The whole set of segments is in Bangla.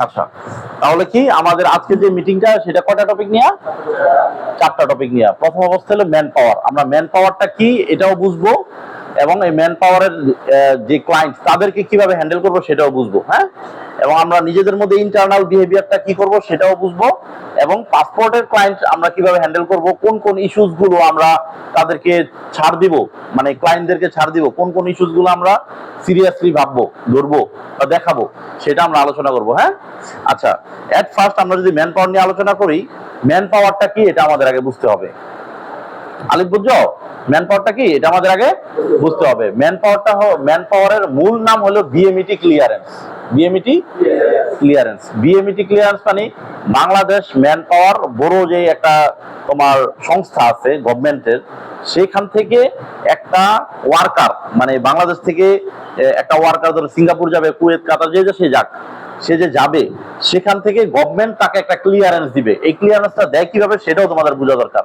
আচ্ছা, তাহলে কি আমাদের আজকে যে মিটিংটা সেটা কয়টা টপিক নিয়ে? 4টা টপিক নিয়ে। প্রথম অবস্থা হলো ম্যান পাওয়ার। আমরা ম্যান পাওয়ারটা কি এটাও বুঝবো, এবং এই ম্যান পাওয়ারের যে ক্লায়েন্ট তাদেরকে কিভাবে হ্যান্ডেল করবো সেটাও বুঝবো। হ্যাঁ, এবং আমরা নিজেদের মধ্যে ইন্টারনাল বিহেভিয়ারটা কি করব সেটাও বুঝবো, এবং পাসপোর্টের ক্লায়েন্ট আমরা কিভাবে হ্যান্ডেল করব, কোন কোন ইস্যুস গুলো আমরা তাদেরকে ছাড় দিব, মানে ক্লায়েন্টদেরকে ছাড় দিব, কোন কোন ইস্যুস গুলো আমরা সিরিয়াসলি ভাববো, ধরবো বা দেখাবো, সেটা আমরা আলোচনা করব। হ্যাঁ, আচ্ছা, এট ফার্স্ট আমরা যদি ম্যান পাওয়ার নিয়ে আলোচনা করি, ম্যান পাওয়ারটা কি এটা আমাদের আগে বুঝতে হবে। আলিফ বুঝছো? ম্যান পাওয়ারটা কি এটা আমাদের আগে বুঝতে হবে। ম্যান পাওয়ারের মূল নাম হলো BMET clearance. BMET clearance, BMET clearance মানে বাংলাদেশ ম্যান পাওয়ার বড় যে একটা তোমার সংস্থা আছে গভর্নমেন্টের, সেখান থেকে একটা ওয়ার্কার, মানে বাংলাদেশ থেকে একটা ওয়ার্কার ধরো সিঙ্গাপুর যাবে, কুয়েত, কাতার, যে সে যাক, সে যে যাবে সেখান থেকে গভর্নমেন্ট তাকে একটা ক্লিয়ারেন্স দিবে। এই ক্লিয়ারেন্সটা দেয় কিভাবে সেটাও তোমাদের বোঝা দরকার।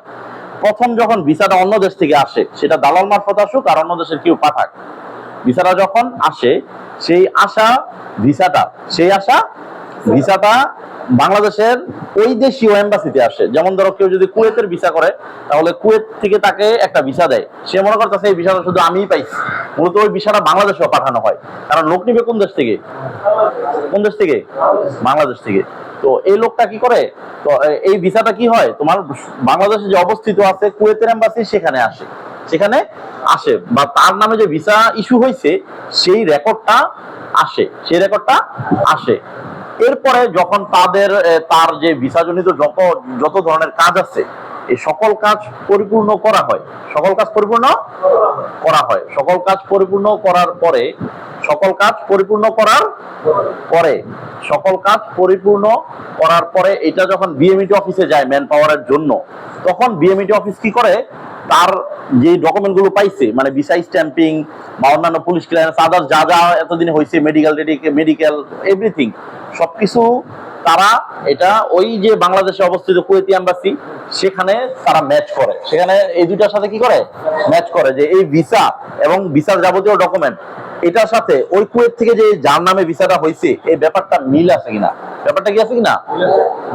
প্রথম যখন ভিসাটা অন্য দেশ থেকে আসে, সেটা দালাল মারফত আসুক আর অন্য দেশের কেউ পাঠাক, ভিসাটা যখন আসে সেই ভিসাটা বাংলাদেশের ওই দেশীয় এম্বাসিতে আসে। যেমন ধরো কেউ যদি কুয়েতের ভিসা করে, তাহলে কুয়েত থেকে তাকে একটা ভিসা দেয়, সে মনে করতেছে এই ভিসাটা শুধু আমিই পাইছি, মূলত ওই ভিসাটা বাংলাদেশেও পাঠানো হয়, কারণ লোক নিবে কোন দেশ থেকে? বাংলাদেশ থেকে। তো এই লোকটা কি করে, তো এই ভিসাটা কি হয় তোমার বাংলাদেশে যে অবস্থিত আছে কুয়েতের এম্বাসি সেখানে আসে, বা তার নামে যে ভিসা ইস্যু হয়েছে সেই রেকর্ডটা আসে। এরপরে যখন তার যে ভিসাজনিত যত ধরনের কাজ আছে, এই সকল কাজ পরিপূর্ণ করার পরে এটা যখন বিএমইটি অফিসে যায় ম্যান পাওয়ারের জন্য, তখন বিএমইটি অফিস কি করে, তার যে ডকুমেন্ট গুলো পাইছে, মানে ভিসা স্ট্যাম্পিং বা অন্যান্য পুলিশ ক্লিয়ারেন্স, আদার্স যা যা এতদিনে হয়েছে, মেডিকেল এভরিথিং, সবকিছু তারা এটা ওই যে বাংলাদেশে অবস্থিত কুয়েতি এম্বাসি সেখানে তারা সেখানে এই দুইটার সাথে কি করে, ম্যাচ করে যে এই ভিসা এবং ভিসার যাবতীয় ডকুমেন্ট এটার সাথে ওই কুয়েত থেকে যে যার নামে ভিসাটা হয়েছে এই ব্যাপারটা মিল আছে কিনা,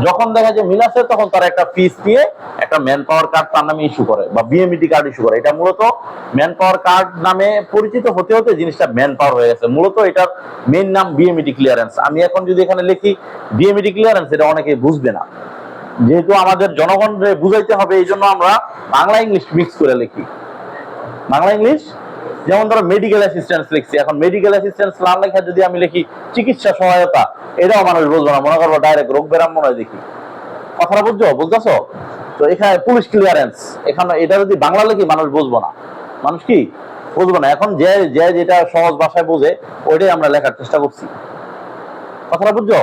যখন দেখা যায় মিল আছে, তখন তারা একটা ফিস দিয়ে একটা ম্যান পাওয়ার কার্ড তার নামে ইস্যু করে বা বিএমইটি কার্ড ইস্যু করে। এটা মূলত ম্যান পাওয়ার কার্ড নামে পরিচিত হতে হতে জিনিসটা ম্যান পাওয়ার হয়ে গেছে। মূলত এটার মেইন নাম বিএমইটি ক্লিয়ারেন্স। আমি এখন যদি এখানে লিখি বিএমইটি ক্লিয়ারেন্স, এটা অনেকে বুঝবে না, যেহেতু আমাদের জনগণকে বুঝাইতে হবে, এই জন্য আমরা বাংলা ইংলিশ মিক্স করে লিখি। বাংলা ইংলিশ, যেমন ধরো মেডিকেল অ্যাসিস্ট্যান্স লিখছি, এখন মেডিকেল অ্যাসিস্ট্যান্স না লেখা যদি আমি লিখি চিকিৎসা সহায়তা, এটাও মানুষ বুঝবো না, মনে করবো ডাইরেক্ট রোগ ব্যারাম মনে হয় দেখি। কথাটা বুঝতেছো? তো এখানে পুলিশ ক্লিয়ারেন্স, এখানে এটা যদি বাংলা লিখি মানুষ বুঝবো না, এখন যে যেটা সহজ ভাষায় বোঝে ওইটাই আমরা লেখার চেষ্টা করছি। কথাটা বুঝছো?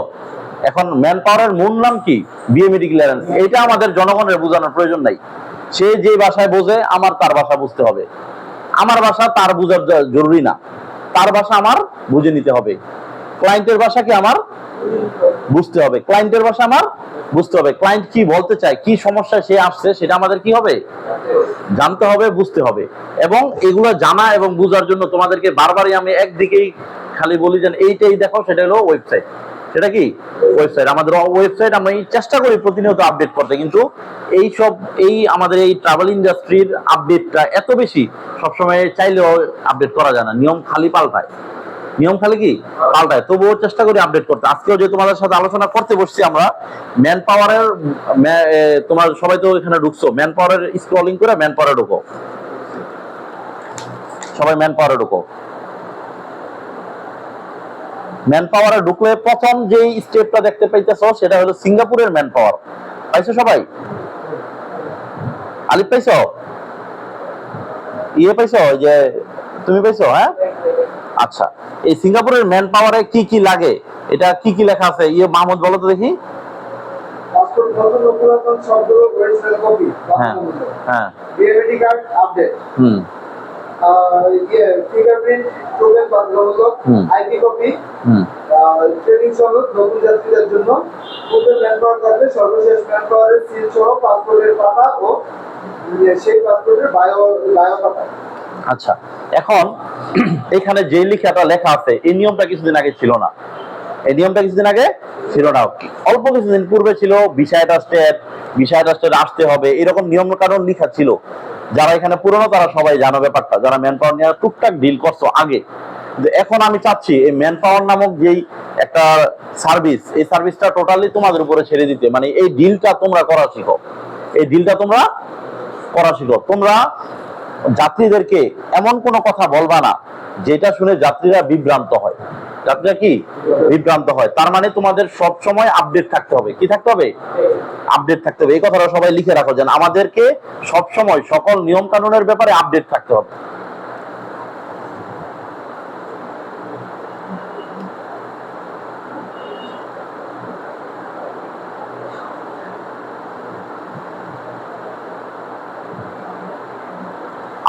এখন ম্যান পাওয়ারের মূল নাম কি? BMET clearance. এটা আমাদের জনগণের বোঝানোর প্রয়োজন নাই, সে যে ভাষায় বোঝে আমার তার ভাষা বুঝতে হবে, আমার ভাষা তার বোঝার জরুরি না, তার ভাষা আমার বুঝে নিতে হবে। ক্লায়েন্টের ভাষা কি আমার বুঝতে হবে, ক্লায়েন্ট কি বলতে চায়, কি সমস্যায় সে আসছে, সেটা আমাদের কি হবে, জানতে হবে, বুঝতে হবে। এবং এগুলো জানা এবং বুঝার জন্য তোমাদেরকে বারবারই আমি একদিকেই খালি বলি যে এইটাই দেখো, সেটা হলো ওয়েবসাইট। সেটা কি ওয়েবসাইট, আমাদের ওয়েবসাইট আমি চেষ্টা করি প্রতিনিয়ত আপডেট করতে, কিন্তু আমাদের এই ট্রাভেল ইন্ডাস্ট্রির আপডেটটা এত বেশি, সবসময় চাইলেও আপডেট করা যায় না, নিয়ম খালি পাল্টায়, তবুও চেষ্টা করি আপডেট করতে। আজকেও যে তোমাদের সাথে আলোচনা করতে বসছি আমরা ম্যান পাওয়ারের, তোমার সবাই তো এখানে ঢুকছো, ম্যান পাওয়ারের স্ক্রলিং করে ম্যান পাওয়ারে ঢুকো, সবাই ম্যান পাওয়ারে ঢুকো। ম্যান পাওয়ারে ঢুকলে প্রথম যে স্টেপটা দেখতে পাইতেছো সেটা হলো সিঙ্গাপুরের ম্যান পাওয়ার। পাইছো সবাই? আলিফ পাইছো? পাইছো যে তুমি পাইছো? হ্যাঁ, আচ্ছা। এই সিঙ্গাপুরের ম্যান পাওয়ারে কি কি লাগে, এটা কি কি লেখা আছে? মাহমুদ বলো তো দেখি। হ্যাঁ হ্যাঁ, BMET card update, fingerprint token বাধ্যতামূলক, আইডি কপি, ট্রেনিং সনদ নতুন যাত্রীদের জন্য, পূর্বে ম্যান পাওয়ার কার্ডে সর্বশেষ ম্যান পাওয়ারের সিল সহ পাসপোর্টের পাতা ও সেই পাসপোর্টের বায়ো পাতা। আচ্ছা, এখন এখানে যে লেখাটা লেখা আছে এই নিয়মটা কিছুদিন আগে ছিল না। এই নিয়মটা কিছুদিন আগে ছিল না, অল্প কিছুদিন পূর্বে ছিল। ভিসা অ্যাটাস্টেড আসতে হবে, এরকম নিয়ম কানুন লেখা ছিল। যারা এখানে পুরনো তারা সবাই জানো ব্যাপারটা, যারা ম্যান পাওয়ার নিয়ে টুকটাক ডিল করছো আগে। এখন আমি চাচ্ছি এই ম্যান পাওয়ার নামক যেই একটা সার্ভিস, এই সার্ভিসটা টোটালি তোমাদের উপরে ছেড়ে দিতে, মানে এই ডিলটা তোমরা করা শিখো। এই ডিলটা তোমরা করা শিখো। তোমরা যাত্রীদেরকে এমন কোনো কথা বলবা না যেটা শুনে যাত্রীরা বিভ্রান্ত হয়। যাত্রীরা কি বিভ্রান্ত হয়, তার মানে তোমাদের সব সময় আপডেট থাকতে হবে। কি থাকতে হবে? আপডেট থাকতে হবে। এই কথাটা সবাই লিখে রাখো, যেন আমাদেরকে সব সময় সকল নিয়ম কানুনের ব্যাপারে আপডেট থাকতে হবে।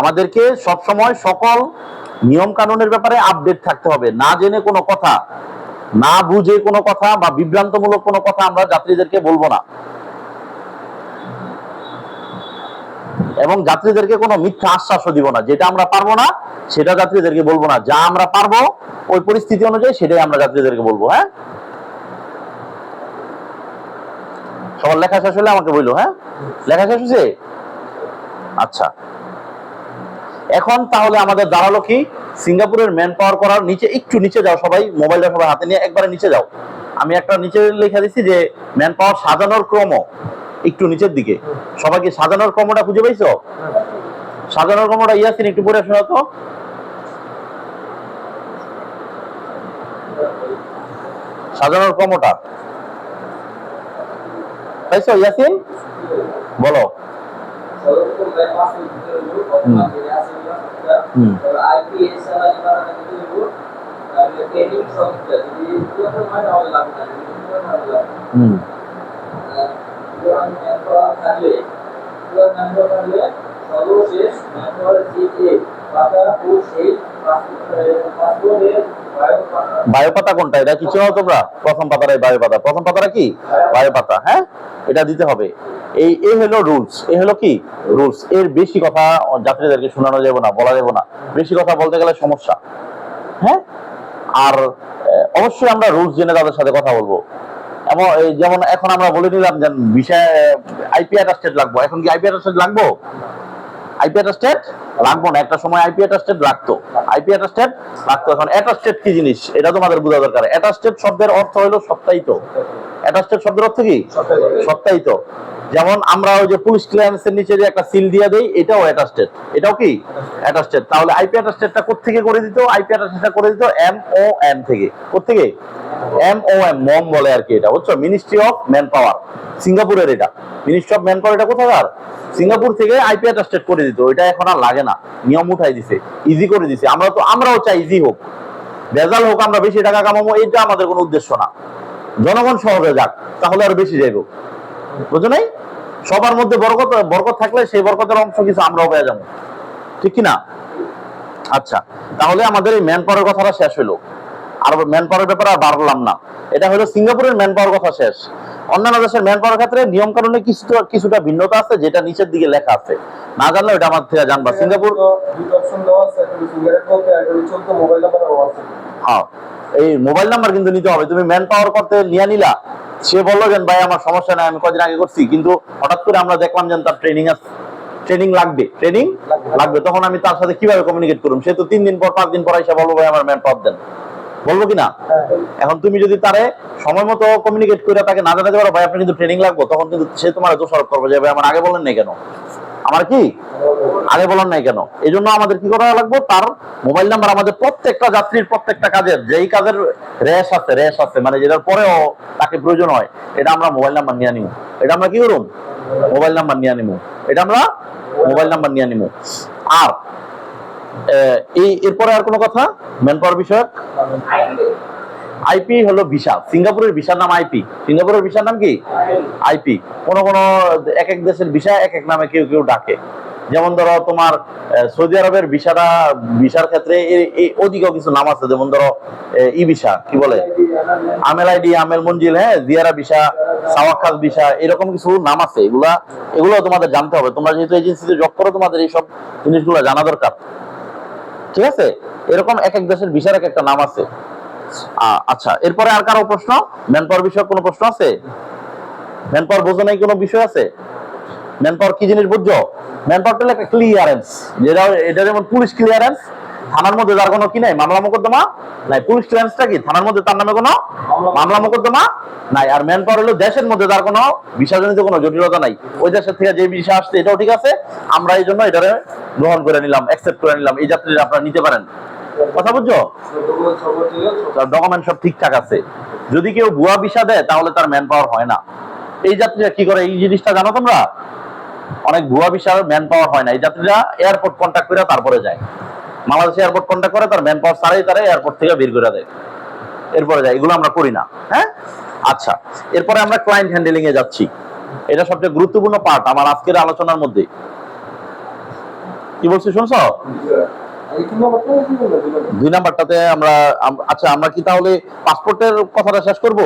আমাদেরকে সব সময় সকল নিয়ম কানুনের ব্যাপারে আপডেট থাকতে হবে। না জেনে কোনো কথা, না বুঝে কোনো কথা বা বিভ্রান্তমূলক কোনো কথা আমরা যাত্রীদেরকে বলবো না, এবং যাত্রীদেরকে কোনো মিথ্যা আশ্বাসও দিব না। যেটা আমরা পারবো না সেটা যাত্রীদেরকে বলবো না, যা আমরা পারবো ওই পরিস্থিতি অনুযায়ী সেটাই আমরা যাত্রীদেরকে বলবো। হ্যাঁ, সবার লেখা শেষ হলে আমাকে বললো। হ্যাঁ, লেখা শেষ হয়েছে? আচ্ছা, এখন তাহলে আমাদের দাঁড়ালো কি, সিঙ্গাপুরের ম্যান পাওয়ার করার নিচে, একটু নিচে যাও সবাই, মোবাইলটা সবাই হাতে নিয়ে একবারে নিচে যাও। আমি একটা নিচে লেখা দিচ্ছি যে ম্যান পাওয়ার সাজানোর ক্রম, একটু নিচের দিকে। সবাইকে সাজানোর ক্রমটা খুঁজে পাইছো? সাজানোর ক্রমটা ইয়াসিন একটু পড়ে শোনা তো। সাজানোর ক্রমটা পাইছো ইয়াসিন? বলো। বায়ু পাতা কোনটা? এটা কি চেনো তোমরা? প্রথম পাতাটাই বায়ু পাতা। প্রথম পাতাটা কি? বায়ু পাতা। হ্যাঁ, এটা দিতে হবে। এই হলো রুলস, এই হলো কি রুলস। এর বেশি কথা যাত্রীদেরকে শোনানো যাবে না, বলা যাবে না। বেশি কথা বলতে গেলে সমস্যা। হ্যাঁ, আর অবশ্যই আমরা রুলস জেনে তাদের সাথে কথা বলবো। এবং যেমন এখন আমরা বলে নিলাম যে বিষয় আইপি অ্যাটাস্টেড লাগবো। এখন কি আইপি অ্যাটাস্টেড লাগবো? আইপি অ্যাটাস্টেড লাগবো না। একটা সময় আইপি অ্যাটাস্টেড লাগতো, আইপি অ্যাটাস্টেড লাগতো। এখন অ্যাটাস্টেড কি জিনিস এটা তোমাদের বোঝা দরকার। অ্যাটাস্টেড শব্দের অর্থ হলো সত্যায়িত। অ্যাটাস্টেড শব্দের অর্থ কি? সত্যায়িত। যেমন আমরা ওই যে পুলিশ ক্লিয়ারেন্সের নিচে যে একটা সিল দিয়ে দেই, এটাও অ্যাটাস্টেড। এটাও কি অ্যাটাস্টেড। তাহলে আইপি অ্যাটাস্টেডটা কোত্থেকে করে দিত? আইপি অ্যাটাস্টেডটা করে দিত MOM থেকে। কোত্থেকে? MOM, মম বলে আর কি। এটা বুঝছো? মিনিস্ট্রি অফ ম্যান পাওয়ার, সিঙ্গাপুরের। এটা মিনিস্ট্রি অফ ম্যান পাওয়ার। এটা কোথাকার? সিঙ্গাপুর থেকে আইপি অ্যাটাস্টেড করে দিত। এটা এখন আর লাগে না, নিয়ম উঠাই দিছে, ইজি করে দিছে। আমরাও চাই ইজি হোক, ভেজাল হোক, আমরা বেশি টাকা কামাবো, এটা আমাদের কোনো উদ্দেশ্য না। জনগণ সহজে যাক, তাহলে আরো বেশি যাইব। বুঝো নাই? সবার মধ্যে বরকত থাকলে সেই বরকতের অংশ কিছু আমরাও পেয়ে যাবো, ঠিক কিনা? আচ্ছা, তাহলে আমাদের এই ম্যান পাওয়ারের কথাটা শেষ হলো। আর ম্যান পাওয়ারের ব্যাপারে আর বাড়লাম না। এটা হলো সিঙ্গাপুরের ম্যান পাওয়ার কথা শেষ। অন্যান্য দেশের ম্যান পাওয়ার ক্ষেত্রে নিয়ম কানুনে কিছুটা ভিন্নতা আছে, যেটা নিচের দিকে লেখা আছে। না জানলে ওটা আমার থেকে জানবা। সিঙ্গাপুর হ্যাঁ, এই মোবাইল নাম্বার কিন্তু নিতে হবে। তুমি ম্যান পাওয়ার করতে নিয়ে নিলা, সে বললো যে ভাই আমার সমস্যা নাই, আমি কদিন আগে করছি, কিন্তু হঠাৎ করে আমরা দেখলাম যে তার ট্রেনিং লাগবে, তখন আমি তার সাথে কিভাবে কমিউনিকেট করব? সে তো 3 দিন পর 5 দিন পর এসে বলবো ভাই আমার ম্যান পাওয়ার দেন, বলবো কিনা? এখন তুমি যদি তারে সময় মতো কমিউনিকেট করে তাকে না জানাতে পারো ভাই আপনার কিন্তু ট্রেনিং লাগবে, তখন কিন্তু সে তোমার দোষারোপ করবে যে ভাই আমার আগে বলেন নাই কেন, আমার কি আগে বলেন নাই কেন। এই জন্য আমাদের কি করা লাগবে? তার মোবাইল নাম্বার, আমাদের প্রত্যেকটা যাত্রীর প্রত্যেকটা কাজের, যেই কাজের রেশ আছে, মানে যেটার পরেও তাকে প্রয়োজন হয়, এটা আমরা মোবাইল নাম্বার নিয়ে নিব। এটা আমরা কি করুম? মোবাইল নাম্বার নিয়ে নিব। এটা আমরা মোবাইল নাম্বার নিয়ে নিব। আর এরপরে আর কোনো কথা ম্যান পাওয়ার বিষয়ক? আইপি হলো ভিসা। সিঙ্গাপুরের ভিসার নাম আইপি। সিঙ্গাপুরের ভিসার নাম কি? আইপি। কোন এক এক দেশের ভিসা এক এক নামে কেউ কেউ ডাকে। যেমন ধরো তোমার সৌদি আরবের ভিসার ক্ষেত্রে অধিক কিছু নাম আছে। যেমন ধরো ই ভিসা, কি বলে, আমেল আইডি, আমেল মঞ্জিল, হ্যাঁ, জিয়ারা ভিসা, সাওয়াক্কাস ভিসা, এরকম কিছু নাম আছে। এগুলো তোমাদের জানতে হবে। তোমরা যেহেতু এজেন্সিতে জব করো, তোমাদের এইসব জিনিসগুলো জানা দরকার, ঠিক আছে? এরকম এক এক দেশের ভিসার এক একটা নাম আছে। আচ্ছা, এরপরে আর কারো প্রশ্ন? ম্যান পাওয়ার বিষয়ে কোনো প্রশ্ন আছে? ম্যান পাওয়ার বোঝো নাই কোনো বিষয় আছে? ম্যান পাওয়ার কি জিনিস বুঝছো? ম্যান পাওয়ার হলো একটা ক্লিয়ারেন্স, যেটা এটা যেমন পুলিশ ক্লিয়ারেন্স, থানার মধ্যে তার কোনো কি নাই, মামলা মোকদ্দমা নাই। পুলিশ ক্লিয়ারেন্সটা কি? থানার মধ্যে তার নামে কোনো মামলা মোকদ্দমা নাই। আর ম্যান পাওয়ার হলো দেশের মধ্যে তার কোনো ভিসাজনিত কোনো জটিলতা নাই। ওই দেশের থেকে যে ভিসা আসছে এটাও ঠিক আছে, আমরা এই জন্য এটারে গ্রহণ করে নিলাম, অ্যাকসেপ্ট করে নিলাম, এই যাত্রীরা আপনারা নিতে পারেন। কথা বুঝছো? তার ডকুমেন্ট সব ঠিকঠাক আছে। যদি কেউ ভুয়া ভিসা দেয় তাহলে তার ম্যান পাওয়ার হয় না। এই যাত্রীরা কি করে এই জিনিসটা জানো তোমরা? অনেক ভুয়া ভিসার ম্যান পাওয়ার হয় না। এই যাত্রীরা এয়ারপোর্ট কন্ট্যাক্ট করে তারপরে যায়। বাংলাদেশে এয়ারপোর্ট কন্ট্যাক্ট করে, তার ম্যান পাওয়ার ছাড়াই তারা এয়ারপোর্ট থেকে বের করে দেয়, এরপরে যায়। এগুলো আমরা করি না। হ্যাঁ, আচ্ছা, এরপরে আমরা ক্লায়েন্ট হ্যান্ডেলিং এ যাচ্ছি। এটা সবচেয়ে গুরুত্বপূর্ণ পার্ট আমার আজকের আলোচনার মধ্যে। কি বলছি শুনছো? 2 নাম্বারটাতে আমরা আচ্ছা, আমরা কি তাহলে পাসপোর্টের কথাটা শেষ করব?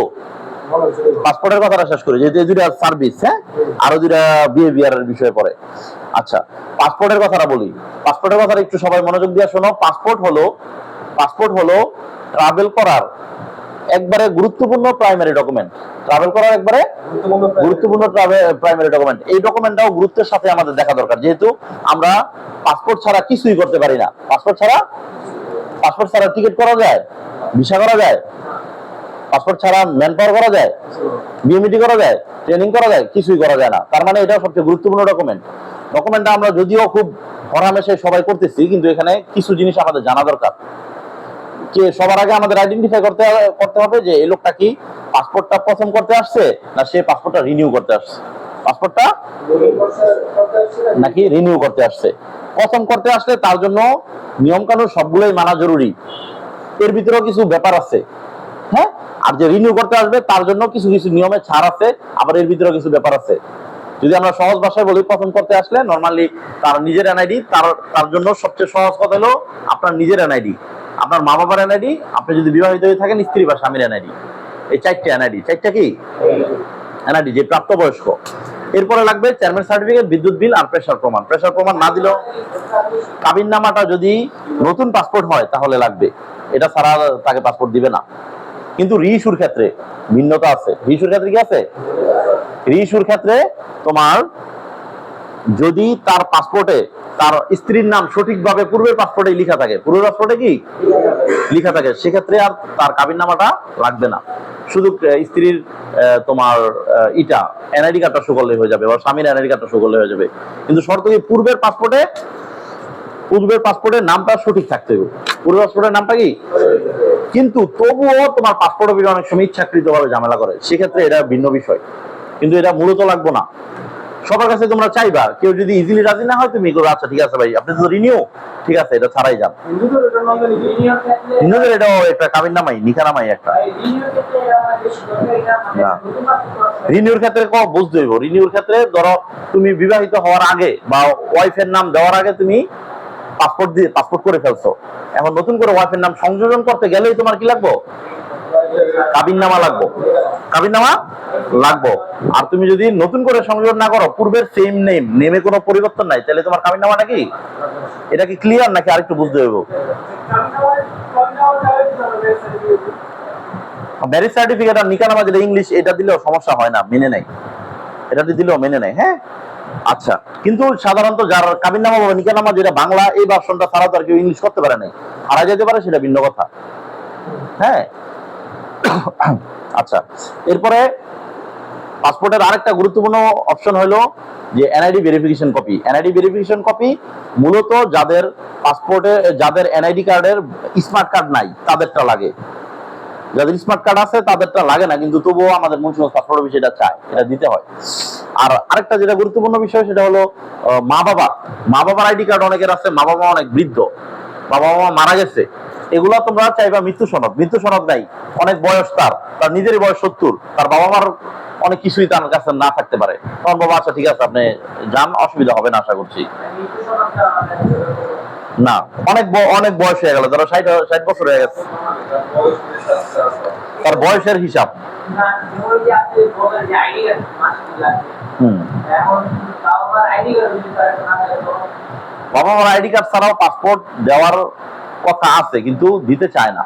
পাসপোর্টের কথাটা শেষ করি, যেহেতু এই দুইটা সার্ভিস, হ্যাঁ, আরো দুইটা বিহেভিয়ারের বিষয়ে পড়ে। আচ্ছা, পাসপোর্টের কথাটা বলি। পাসপোর্টের কথাটা একটু সবাই মনোযোগ দিয়ে শোনো। পাসপোর্ট হলো ট্রাভেল করার একবারে গুরুত্বপূর্ণ প্রাইমারি ডকুমেন্ট। ট্রাভেল করার একবারে গুরুত্বপূর্ণ প্রাইমারি ডকুমেন্ট। এই ডকুমেন্টটাও গুরুত্বের সাথে আমাদের দেখা দরকার, যেহেতু আমরা পাসপোর্ট ছাড়া কিছুই করতে পারি না। পাসপোর্ট ছাড়া টিকিট করা যায়, ভিসা করা যায়, পাসপোর্ট ছাড়া ম্যান পাওয়ার করা যায়, বিএমইটি করা যায়, ট্রেনিং করা যায়, কিছুই করা যায় না। তার মানে এটা সবচেয়ে গুরুত্বপূর্ণ ডকুমেন্টটা আমরা যদিও খুব হরহামেশে সবাই করতেছি, কিন্তু এখানে কিছু জিনিস আমাদের জানা দরকার। যে সবার আগে আমাদের আইডেন্টিফাই করতে হবে যে এই লোকটা কি পাসপোর্টটা পছন্দ করতে আসছে, না সে পাসপোর্টটা রিনিউ করতে আসছে। পাসপোর্টটা নাকি রিনিউ করতে আসছে। পছন্দ করতে আসলে তার জন্য নিয়ম কানুন সবগুলোই মানা জরুরি। এর ভিতরেও কিছু ব্যাপার আছে, হ্যাঁ। আর যে রিনিউ করতে আসবে তার জন্য কিছু কিছু নিয়মে ছাড় আছে, আবার এর ভিতরেও কিছু ব্যাপার আছে। যদি আমরা সহজ ভাষায় বলি, পছন্দ করতে আসলে নরমালি তার নিজের এনআইডি, তার জন্য সবচেয়ে সহজ কথা হলো আপনার নিজের এনআইডি, আপনার মা বাবার এনআইডি, আপনি যদি বিবাহিত হয়ে থাকেন স্ত্রী বা স্বামীর এনআইডি। এই 4টা এনআইডি, 4টা কি এনআইডি যে প্রাপ্তবয়স্ক। এরপরে লাগবে চেয়ারম্যান সার্টিফিকেট, বিদ্যুৎ বিল আর প্রেসার প্রমাণ। প্রেসার প্রমাণ না দিলেও কাবিননামাটা যদি নতুন পাসপোর্ট হয় তাহলে লাগবে, এটা ছাড়া তাকে পাসপোর্ট দিবে না। কিন্তু রিইস্যুর ক্ষেত্রে ভিন্নতা আছে। রিইস্যুর ক্ষেত্রে কি আছে? রিইস্যুর ক্ষেত্রে তোমার যদি তার পাসপোর্টে তার স্ত্রীর নাম সঠিকভাবে পূর্বের পাসপোর্টে লেখা থাকে, পূর্বের পাসপোর্টে কি লেখা থাকে, সেক্ষেত্রে আর তার কাবিননামাটা লাগবে না। শুধু স্ত্রীর তোমার এনআইডি কার্ডটা শো করলে হয়ে যাবে, বা স্বামীর এনআইডি কার্ডটা শো করলে হয়ে যাবে। কিন্তু শর্ত কি, পূর্বের পাসপোর্টের নামটা সঠিক থাকতে হবে। পূর্বের পাসপোর্টের নামটা কি? কিন্তু তবুও তোমার পাসপোর্ট অফিসে অনেক সময় ইচ্ছাকৃতভাবে ঝামেলা করে, সেক্ষেত্রে এটা ভিন্ন বিষয়। কিন্তু এটা মূলত লাগবে না। সবার কাছে তোমরা চাইবা, কেউ যদি ইজিলি রাজি না হয় তুমি করো, আচ্ছা ঠিক আছে ভাই আপনি তো রিনিউ, ঠিক আছে এটা ছাড়াই যান। হিন্দুদের এটাও একটা কাবিননামাই, নিকানামাই একটা। রিনিউর ক্ষেত্রে বুঝতে হইব। রিনিউর ক্ষেত্রে ধরো তুমি বিবাহিত হওয়ার আগে বা ওয়াইফের নাম দেওয়ার আগে তুমি পাসপোর্ট করে ফেলছো, এখন নতুন করে ওয়াইফের নাম সংযোজন করতে গেলেই তোমার কি লাগবে? কাবিননামা লাগবো। আর তুমি যদি নতুন করে সংযোজন না করো, পূর্বের সেম নেমে কোনো পরিবর্তন নাই, তাহলে তোমার কাবিননামাটা কি? এটা কি ক্লিয়ার নাকি আরেকটু বুঝতে হইব? ম্যারেজ সার্টিফিকেট আর নিকানামা যেটা ইংলিশ, এটা দিলেও সমস্যা হয় না, মেনে নেয়। এটা দিলেও মেনে নেয়, হ্যাঁ। আচ্ছা, কিন্তু সাধারণত যার কাবিননামা বা নিকানামা যেটা বাংলা, এই ভার্সনটা ছাড়া তো আর কেউ ইংলিশ করতে পারে নাই, হারা যেতে পারে, সেটা ভিন্ন কথা, হ্যাঁ। আচ্ছা, এরপরে পাসপোর্টের আরেকটা গুরুত্বপূর্ণ অপশন হলো যে NID verification copy. NID verification copy মূলত যাদের এনআইডি কার্ডের স্মার্ট কার্ড নাই তাদেরটা লাগে। যাদের স্মার্ট কার্ড আছে তাদেরটা লাগে না, কিন্তু তবুও আমাদের মুন্সিগঞ্জ পাসপোর্ট অফিসে এটা চায়, এটা দিতে হয়। আর আরেকটা যেটা গুরুত্বপূর্ণ বিষয় সেটা হলো মা বাবার আইডি কার্ড অনেকের আছে, মা বাবা অনেক বৃদ্ধ, বাবা মা মারা গেছে, এগুলা তোমরা চাইবা মৃত্যু সনদ নাই, অনেক বয়স, তার নিজেরই বয়স 70, তার বাবা মার অনেক কিছুই তার কাছে না থাকতে পারে, তখন বাবা আচ্ছা ঠিক আছে আপনি যান, অসুবিধা হবে না আশা করছি। না, অনেক বয়স হয়ে গেল, ধরো 60 বছর হয়ে গেছে, তার বয়সের হিসাব। বাবা মার আইডি কার্ড ছাড়াও পাসপোর্ট দেওয়ার কথা আছে, কিন্তু দিতে চায় না।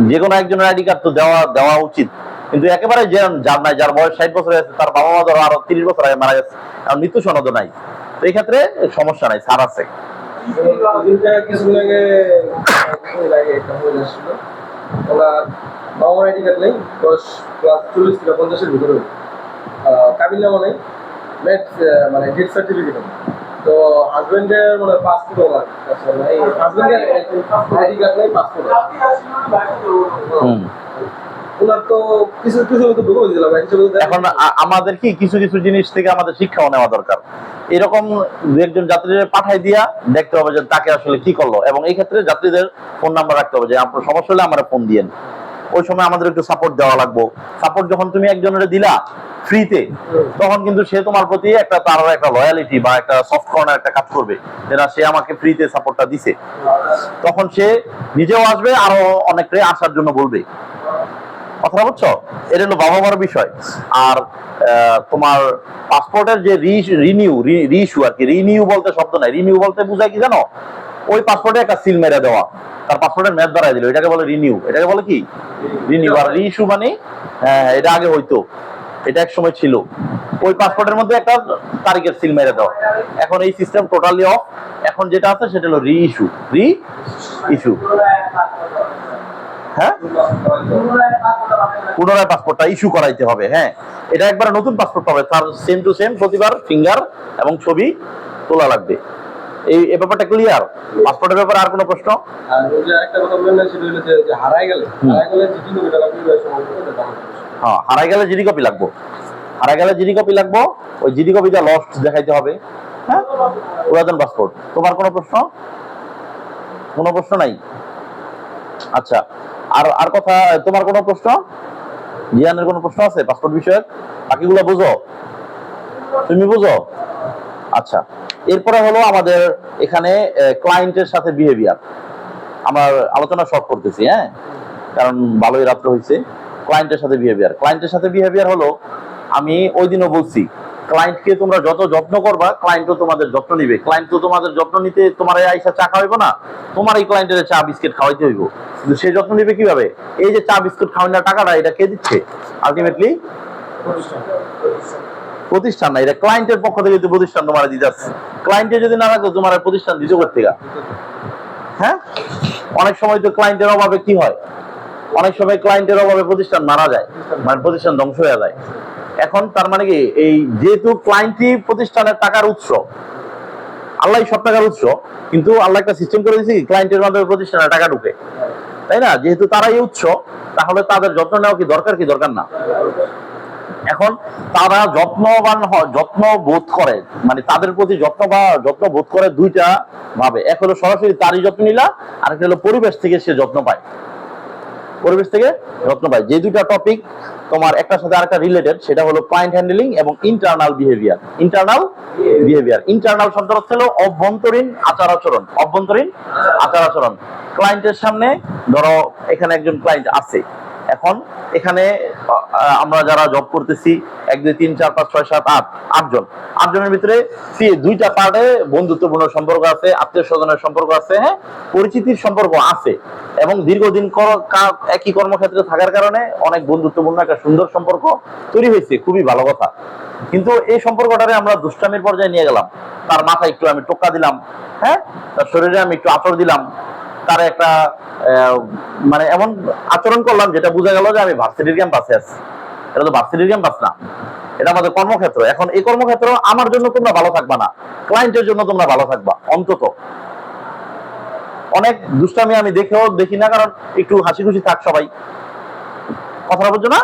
যে কোনো একজনের আইডি কার্ড তো দেওয়া দেওয়া উচিত, কিন্তু একেবারে যার নাই, যার বয়স 60 বছর আছে, তার বাবা মা ধরো আরো 30 বছর আগে মারা গেছে, আর মৃত্যু সনদ নাই, তো এই ক্ষেত্রে সমস্যা নাই, ছাড় আছে। কিছুদিন আগে একটা মহিলা ছিল, ওনার বাবা মার আইডি কার্ড নেই, বয়স ক্লাস 40 থেকে 50-এর ভিতরে, কাবিন নামা নেই, মানে ডেথ সার্টিফিকেট। তো হাজবেন্ডের মানে পাসপোর্ট ওনার কাছে নাই, হাজবেন্ডের আইডি কার্ড নেই, পাসপোর্ট। ওনার তো কিছু কিছু তো ডকুমেন্ট দিলাম, এখন আমাদের কি কিছু কিছু জিনিস থেকে আমাদের শিক্ষাও নেওয়া দরকার। এরকম দু একজন যাত্রীদের পাঠাই দিয়া দেখতে হবে যে তাকে আসলে কি করলো, এবং এই ক্ষেত্রে যাত্রীদের ফোন নাম্বার রাখতে হবে যে আপনার সমস্যা হলে আমরা ফোন দিয়েন। ওই সময় আমাদের একটু সাপোর্ট দেওয়া লাগবে। সাপোর্ট যখন তুমি একজনের দিলা ফ্রিতে, তখন কিন্তু সে তোমার প্রতি একটা তার একটা লয়ালিটি বা একটা সফট কর্নার একটা কাজ করবে, যেটা সে আমাকে ফ্রিতে সাপোর্টটা দিছে, তখন সে নিজেও আসবে, আরো অনেককে আসার জন্য বলবে। কথা বুঝছো? এটা হলো বাবা মার বিষয়। আর তোমার পাসপোর্টের যে রিইস্যু আর কি, রিনিউ বলতে শব্দ নাই, রিনিউ বলতে বুঝায় কি জানো, ওই পাসপোর্টে একটা সিল মেরে দেওয়া, তার পাসপোর্টের মেয়াদ বাড়াই দিল, এটাকে বলে রিনিউ। এটাকে বলে কি রিনিউ। আর রিইস্যু মানে এটা আগে হইতো, এটা এক সময় ছিল, ওই পাসপোর্টের মধ্যে একটা তারিখের সিল মেরে দেওয়া। এখন এই সিস্টেম টোটালি অফ। এখন যেটা আছে সেটা হলো রিইস্যু। হ্যাঁ, পুনরায় পাসপোর্টটা ইস্যু করাইতে হবে। হ্যাঁ, এটা একবার নতুন পাসপোর্ট পাবে, তার সেম টু সেম প্রতিবার ফিঙ্গার এবং ছবি তোলা লাগবে। এই ব্যাপারটা ক্লিয়ার? পাসপোর্টের ব্যাপারে আর কোনো প্রশ্ন? হ্যাঁ, হারাই গেলে জিডি কপি লাগবো, ওই জিডি কপিটা লস্ট দেখাইতে হবে। হ্যাঁ, পুরাতন পাসপোর্ট। তোমার কোনো প্রশ্ন? কোনো প্রশ্ন নাই? আচ্ছা, আর কথা, তোমার কোনো প্রশ্ন? জিয়ানের কোনো প্রশ্ন আছে পাসপোর্ট বিষয়ক? বাকিগুলো বুঝো? তুমি বুঝো? আচ্ছা, এরপরে হলো আমাদের এখানে ক্লায়েন্টের সাথে বিহেভিয়ার। আমরা আলোচনা শর্ট করতেছি, হ্যাঁ, কারণ ভালোই রাত্র হয়েছে। ক্লায়েন্টের সাথে বিহেভিয়ার হলো, আমি ওই দিনও বলছি, ক্লায়েন্টকে তোমরা যত যত্ন করবা, ক্লায়েন্টও তোমাদের যত্ন নিবে। ক্লায়েন্ট তো তোমাদের যত্ন নিতে তোমার আইসা চা খাওয়াইবো না, তোমার এই ক্লায়েন্টের চা বিস্কিট খাওয়াইতে হইব। কিন্তু সে যত্ন নিবে কিভাবে? এই যে চা বিস্কুট খাওয়ানোর টাকাটা এটা কে দিচ্ছে? আলটিমেটলি প্রতিষ্ঠান না, এটা ক্লায়েন্টের পক্ষ থেকে প্রতিষ্ঠান তোমার দিতে আসছে। ক্লায়েন্টে যদি না রাখো, তোমার প্রতিষ্ঠান দিতে করতে গা। হ্যাঁ, অনেক সময় তো ক্লায়েন্টের অভাবে কি হয়, অনেক সময় ক্লায়েন্টের অভাবে প্রতিষ্ঠান মারা যায়, মানে প্রতিষ্ঠান ধ্বংস হয়ে যায়। এখন তার মানে কি, এই যেহেতু ক্লায়েন্টই প্রতিষ্ঠানের টাকার উৎস, আল্লাহ সব টাকার উৎস, কিন্তু আল্লাহ একটা সিস্টেম করে দিয়েছি ক্লায়েন্টের মাধ্যমে প্রতিষ্ঠানের টাকা ঢুকে, তাই না? যেহেতু তারাই উৎস, তাহলে তাদের যত্ন নেওয়া কি দরকার, কি দরকার না? এখন তারা যত্ন বোধ করে, মানে তাদের প্রতি যত্ন বোধ করে দুইটা ভাবে। এক হলো সরাসরি তারই যত্ন নিলা, আর একটা হলো পরিবেশ থেকে সে যত্ন পায়। যে দুইটা টপিক তোমার একটার সাথে আরেকটা রিলেটেড, সেটা হলো ক্লায়েন্ট হ্যান্ডলিং এবং ইন্টারনাল বিহেভিয়ার। ইন্টারনাল শব্দের অর্থ হলো অভ্যন্তরীণ আচার আচরণ। ক্লায়েন্টের সামনে ধরো এখানে একজন ক্লায়েন্ট আছে, এখন এখানে আমরা যারা জব করতেছি 1 2 3 4 5 6 7 8 আটজনের ভিতরে দুইটা পার্টে বন্ধুত্বপূর্ণ সম্পর্ক আছে, আত্মীয় স্বজনের সম্পর্ক আছে, হ্যাঁ, পরিচিতির সম্পর্ক আছে, এবং দীর্ঘদিন একই কর্মক্ষেত্রে থাকার কারণে অনেক বন্ধুত্বপূর্ণ একটা সুন্দর সম্পর্ক তৈরি হয়েছে, খুবই ভালো কথা। কিন্তু এই সম্পর্কটারে আমরা দুষ্টামির পর্যায়ে নিয়ে গেলাম। তার মাথায় একটু আমি টোকা দিলাম, হ্যাঁ, তার শরীরে আমি একটু আঁচড় দিলাম, তার একটা মানে এমন আচরণ করলাম যেটা বোঝা গেল যে আমি ভার্সিটির ক্যাম্পাসে আছি। এটা তো ভার্সিটির ক্যাম্পাস না, এটা আমাদের কর্মক্ষেত্র। এখন এই কর্মক্ষেত্র আমার জন্য তোমরা ভালো থাকবা না, ক্লায়েন্টের জন্য তোমরা ভালো থাকবা। অন্তত অনেক দুষ্টামি আমি দেখি না, কারণ একটু হাসি খুশি থাক সবাই, কথাটা বুঝছো না?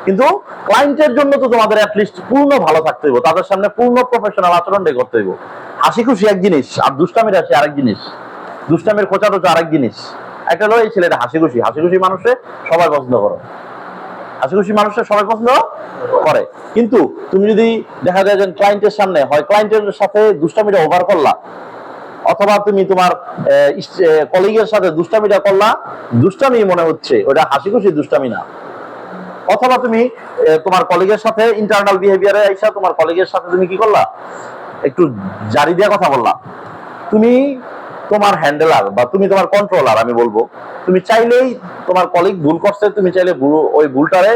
কিন্তু ক্লায়েন্টের জন্য তো তোমাদের অ্যাটলিস্ট পূর্ণ ভালো থাকতে হইব, তাদের সামনে পূর্ণ প্রফেশনাল আচরণটাই করতে হইব। হাসি খুশি এক জিনিস, আর দুষ্টামির হাসি আরেক জিনিস, দুষ্টামির খোঁচা টোচা আরেক জিনিস। একটা হলো এই ছেলেটা হাসি খুশি মানুষে সবাই পছন্দ করে, কিন্তু তুমি যদি দেখা যায় যে ক্লায়েন্টের সামনে হয় ক্লায়েন্টের সাথে দুষ্টামিটা ওভার করলা, অথবা তুমি তোমার কলিগের সাথে দুষ্টামিটা করলা, দুষ্টামি মনে হচ্ছে, ওটা হাসি খুশি দুষ্টামি না। অথবা তুমি তোমার কলিগের সাথে ইন্টারনাল বিহেভিয়ারে আইসা তোমার কলিগের সাথে তুমি কি করলা, একটু জারি দিয়ে কথা বললা, তুমি তোমার হ্যান্ডেলার বা তুমি তোমার কন্ট্রোলার, আমি বলবো তুমি চাইলেই তোমার কলিগ ভুল করছে, তুমি চাইলে ওই ভুলটারে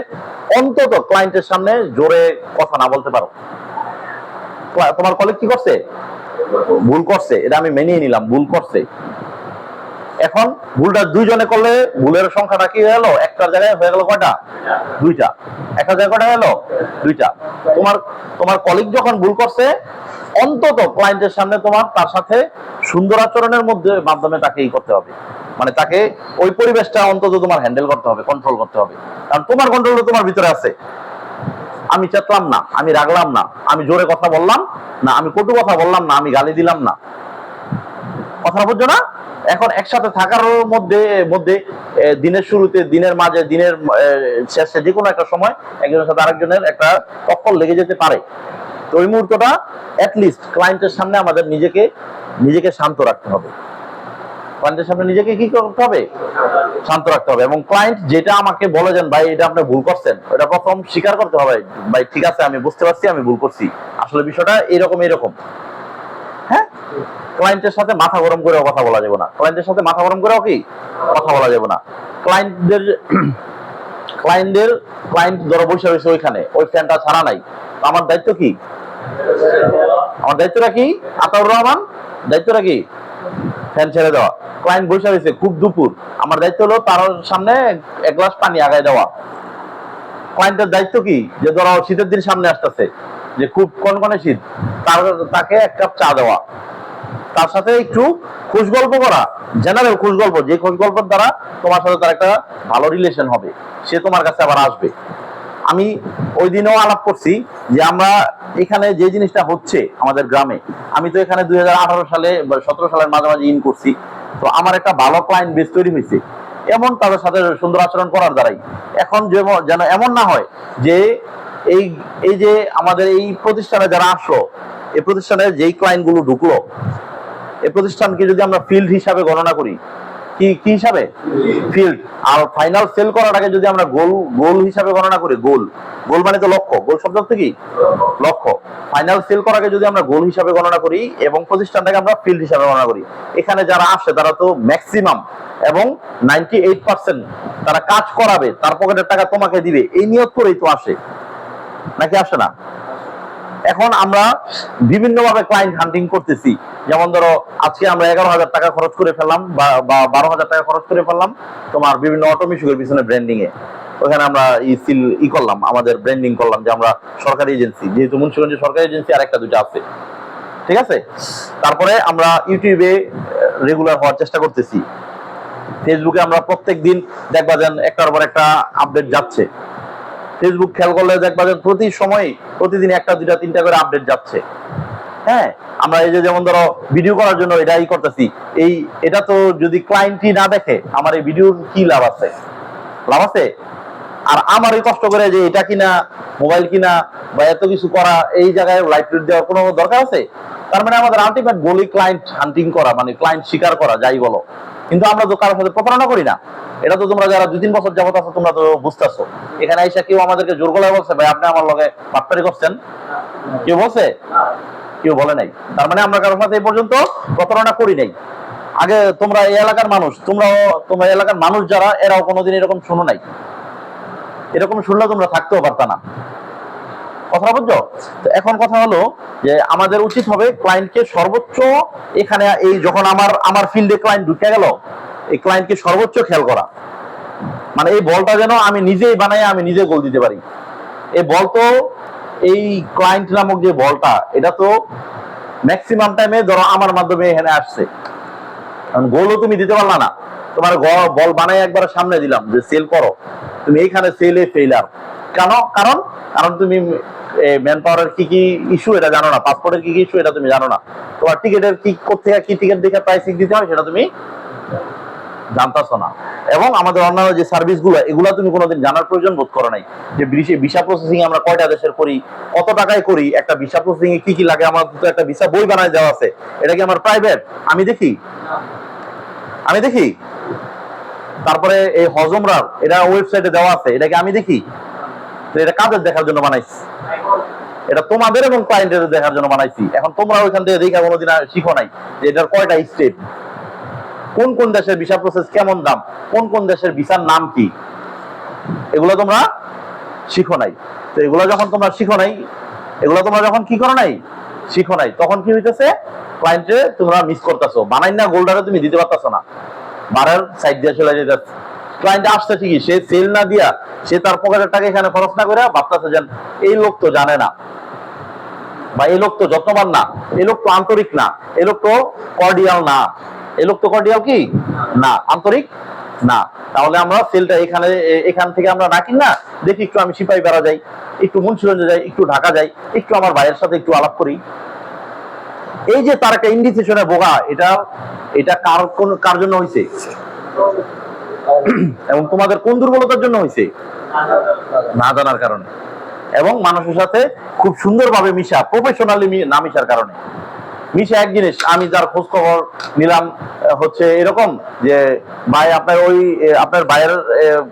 অন্তত ক্লায়েন্টের সামনে জোরে কথা না বলতে পারো। তোমার কলিগ কি করছে? ভুল করছে, এটা আমি মেনিয়ে নিলাম, ভুল করছে। এখন ভুলটা দুইজনে করলে ভুলের সংখ্যাটা কি হয়ে গেল? একটার জায়গায় হয়ে গেল কয়টা? দুইটা। একটা জায়গায় কয়টা গেল? দুইটা। তোমার কলিগ যখন ভুল করছে, অন্তত ক্লায়েন্টের সামনে তোমার তার সাথে সুন্দর আচরণের মাধ্যমে তাকে করতে হবে, মানে তাকে ওই পরিবেশটা অন্তত তোমার হ্যান্ডেল করতে হবে, কন্ট্রোল করতে হবে। কারণ তোমার কন্ট্রোল তোমার ভিতরে আছে। আমি চেতলাম না, আমি রাগলাম না, আমি জোরে কথা বললাম না, আমি কটু কথা বললাম না, আমি গালি দিলাম না, কথা বুঝছো না? এখন একসাথে থাকার মধ্যে দিনের শুরুতে, দিনের মাঝে, দিনের শেষে যে কোনো একটা সময় একজনের সাথে আরেকজনের একটা টক্কর লেগে যেতে পারে। তো ওই মুহূর্তটা অ্যাটলিস্ট ক্লায়েন্টের সামনে আমাদের নিজেকে শান্ত রাখতে হবে। ক্লায়েন্টের সামনে নিজেকে কি করতে হবে? শান্ত রাখতে হবে। এবং ক্লায়েন্ট যেটা আমাকে বলে যান, ভাই এটা আপনি ভুল করছেন, ওটা প্রথম স্বীকার করতে হবে, ভাই ঠিক আছে আমি বুঝতে পারছি আমি ভুল করছি, আসলে বিষয়টা এরকম। হ্যাঁ, ক্লায়েন্টের সাথে মাথা গরম করেও কথা বলা যাবে না, ক্লায়েন্টের সাথে মাথা গরম করেও কি কথা বলা যাবে না। ক্লায়েন্ট ধরো বসে রয়েছে ওইখানে, ওই ফ্যানটা ছাড়া নাই, আমার দায়িত্ব কি? আমার দায়িত্বটা কি? আতাউর রহমান, দায়িত্বটা কি? ফ্যান ছেড়ে দেওয়া। ক্লায়েন্ট বসে রয়েছে খুব দুপুর, আমার দায়িত্ব হলো তার সামনে এক গ্লাস পানি আগায় দেওয়া। ক্লায়েন্টের দায়িত্ব কি? যে ধরো শীতের দিন সামনে আসতেছে, যে খুব কনকনে শীত, তাকে এক কাপ চা দেওয়া, তার সাথে একটু খুশ গল্প করা, জেনারেল খুশ গল্প, যে খুশ গল্পের দ্বারা তোমার সাথে তার একটা ভালো রিলেশন হবে, সে তোমার কাছে আবার আসবে। আমি ওই দিনেও আলাপ করছি যে আমরা এখানে যে জিনিসটা হচ্ছে আমাদের গ্রামে, আমি তো এখানে 2018 সালে বা 17 সালের মাঝামাঝি ইন করছি, তো আমার একটা ভালো ক্লায়েন্ট বেস তৈরি হয়েছে এমন তাদের সাথে সুন্দর আচরণ করার দ্বারাই। এখন যেন এমন না হয় যে এই যে আমাদের এই প্রতিষ্ঠানে যারা আসলো, এই প্রতিষ্ঠানে যেই ক্লায়েন্ট গুলো ঢুকলো, এই প্রতিষ্ঠানকে যদি আমরা ফিল্ড হিসাবে গণনা করি, কি হিসাবে? ফিল্ড। আর ফাইনাল সেল করার আগে যদি আমরা গোল হিসাবে গণনা করি, গোল মানে তো লক্ষ্য, গোল শব্দ হচ্ছে কি? লক্ষ্য। ফাইনাল সেল করার আগে যদি আমরা গোল হিসাবে গণনা করি এবং প্রতিষ্ঠানটাকে আমরা ফিল্ড হিসাবে গণনা করি, এখানে যারা আসে তারা তো ম্যাক্সিমাম এবং 98% তারা কাজ করাবে, তার পকেটের টাকা তোমাকে দিবে, এই নিয়ত করেই তো আসে, নাকি আসে না? এখন আমরা বিভিন্ন ভাবে ক্লায়েন্ট হান্টিং করতেছি। যেমন ধরো আজকে আমরা 11,000 টাকা খরচ করে ফেললাম বা 12,000 টাকা খরচ করে ফেললাম তোমার বিভিন্ন অটোমেশনের পিছনে ব্র্যান্ডিং এ। ওখানে আমরা করলাম, আমাদের ব্র্যান্ডিং করলাম যে আমরা সরকারি এজেন্সি, যেহেতু মুন্সিগঞ্জে সরকারি এজেন্সি আর একটা দুইটা আছে, ঠিক আছে। তারপরে আমরা ইউটিউবে রেগুলার হওয়ার চেষ্টা করতেছি, ফেসবুকে আমরা প্রত্যেক দিন দেখবা যেন একটার পর একটা আপডেট যাচ্ছে। ফেসবুক খেয়াল করলে দেখবা যে প্রতিদিন একটা দুইটা তিনটা করে আপডেট যাচ্ছে। হ্যাঁ, আমরা এই যে যেমন ধরো ভিডিও করার জন্য এটাই করতেছি, এটা তো যদি ক্লায়েন্টই না দেখে আমার এই ভিডিওর কি লাভ আছে? লাভ আছে? আর আমার এই কষ্ট করে যে এটা কিনা, মোবাইল কিনা বা এত কিছু করা, এই জায়গায় লাইভ রেট দেওয়ার কোনো দরকার আছে? তার মানে আমাদের আলটিমেট গোলই ক্লায়েন্ট হান্টিং করা, মানে ক্লায়েন্ট শিকার করা, যাই বলো। কিন্তু আমরা তো কারোর সাথে প্রতারণা করি না। এটা তো তোমরা যারা 2-3 বছর যাবত আছো তোমরা তো বুঝতেছো। এখানে আইসা কেউ আমাদেরকে জোর গলায় বলছে ভাই আপনি আমার লগে বাটপারি করছেন? কেউ বলছে? কেউ বলে নাই। তার মানে আমরা কারোর সাথে এই পর্যন্ত প্রতারণা করি নাই। আগে তোমরা এই এলাকার মানুষ, তোমরা এলাকার মানুষ যারা, এরাও কোনোদিন এরকম শুনো নাই। এরকম শুনলে তোমরা থাকতেও পারতা না, কথা বুঝছো? তো এখন কথা হলো যে আমাদের উচিত হবে ক্লায়েন্টকে সর্বোচ্চ, এখানে এই যখন আমার ফিল্ডে ক্লায়েন্ট ঢুকে গেল, এই ক্লায়েন্টকে সর্বোচ্চ খেয়াল করা, মানে এই বলটা যেন আমি নিজেই বানাই, আমি নিজে গোল দিতে পারি। এই বল তো, এই ক্লায়েন্ট নামক যে বলটা, এটা তো ম্যাক্সিমাম টাইমে ধরো আমার মাধ্যমে এখানে আসছে, গোলও তুমি দিতে পারলা না। তোমার বল বানাই একবার সামনে দিলাম যে সেল করো, তুমি এইখানে সেলে ফেইলার। কারণ তুমি ম্যান পাওয়ারের কি ইস্যু এটা জানো না, পাসপোর্টের কি ইস্যু এটা তুমি জানো না, তোমার টিকেটের কি কোথা কি টিকেট দেখে প্রাইসিং দিতে হয় সেটা তুমি জানতাছো না। এবং আমাদের অন্যান্য যে সার্ভিস গুলো, এগুলা তুমি কোনোদিন জানার প্রয়োজন বোধ করো নাই। যে ভিসা প্রসেসিং আমরা কয়টা দেশের করি, কত টাকায় করি, একটা ভিসা প্রসেসিং এ কি লাগে, আমার তো একটা ভিসা বই বানায় দেওয়া আছে, এটা কি আমার প্রাইভেট? আমি দেখি। তারপরে এই হজমরার এটা ওয়েবসাইটে দেওয়া আছে, এটাকে আমি দেখি। তো এটা কাদের দেখার জন্য বানাইছি? এটা তোমাদের এবং ক্লায়েন্টের দেখার জন্য বানাইছি। এখন তোমরা ওইখান থেকে দেখা কোনোদিন শিখো নাই যে এটার কয়টা স্টেপ, কোন কোন দেশের ভিসা প্রসেস কেমন দাম, কোন কোন দেশের ভিসার নাম কি, এগুলো তোমরা শিখো নাই। তো এগুলো যখন তোমরা শিখো নাই, এগুলো তোমরা যখন কি করো নাই, শিখো নাই, তখন কি হইতেছে, ক্লায়েন্টে তোমরা মিস করতেছো, বানাই না গোল্ডারে তুমি দিতে পারতেছো না, বারের সাইড দিয়ে চলে যেতেছে। ক্লায়েন্ট আসছে ঠিকই, সে সেল না দিয়া সে তার পকেটের টাকা এখানে খরচ না করে ভাবতেছে যে এই লোক তো জানে না, বা এই লোক তো যত্নবান না, এই লোক তো আন্তরিক না, এই লোক তো কর্ডিয়াল না, এই লোক তো কর্ডিয়াল কি না, আন্তরিক না। তাহলে আমরা সেলটা এখান থেকে আমরা না কিন না, দেখি একটু আমি সিপাহী বেড়া যাই, একটু মুন্সিগঞ্জে যাই, একটু ঢাকা যাই, একটু আমার ভাইয়ের সাথে একটু আলাপ করি। এই যে তার একটা ইন্ডিসিশনে বোকা, এটা কার জন্য হয়েছে, এবং তোমাদের কোন দুর্বলতার জন্য হয়েছে, না জানার কারণে, এবং মানুষের সাথে খুব সুন্দরভাবে মিশা, প্রফেশনালি না মিশার কারণে। মিশা এক জিনিস, আমি যার খোঁজ খবর নিলাম হচ্ছে এরকম যে ভাই আপনার আপনার ভাইয়ের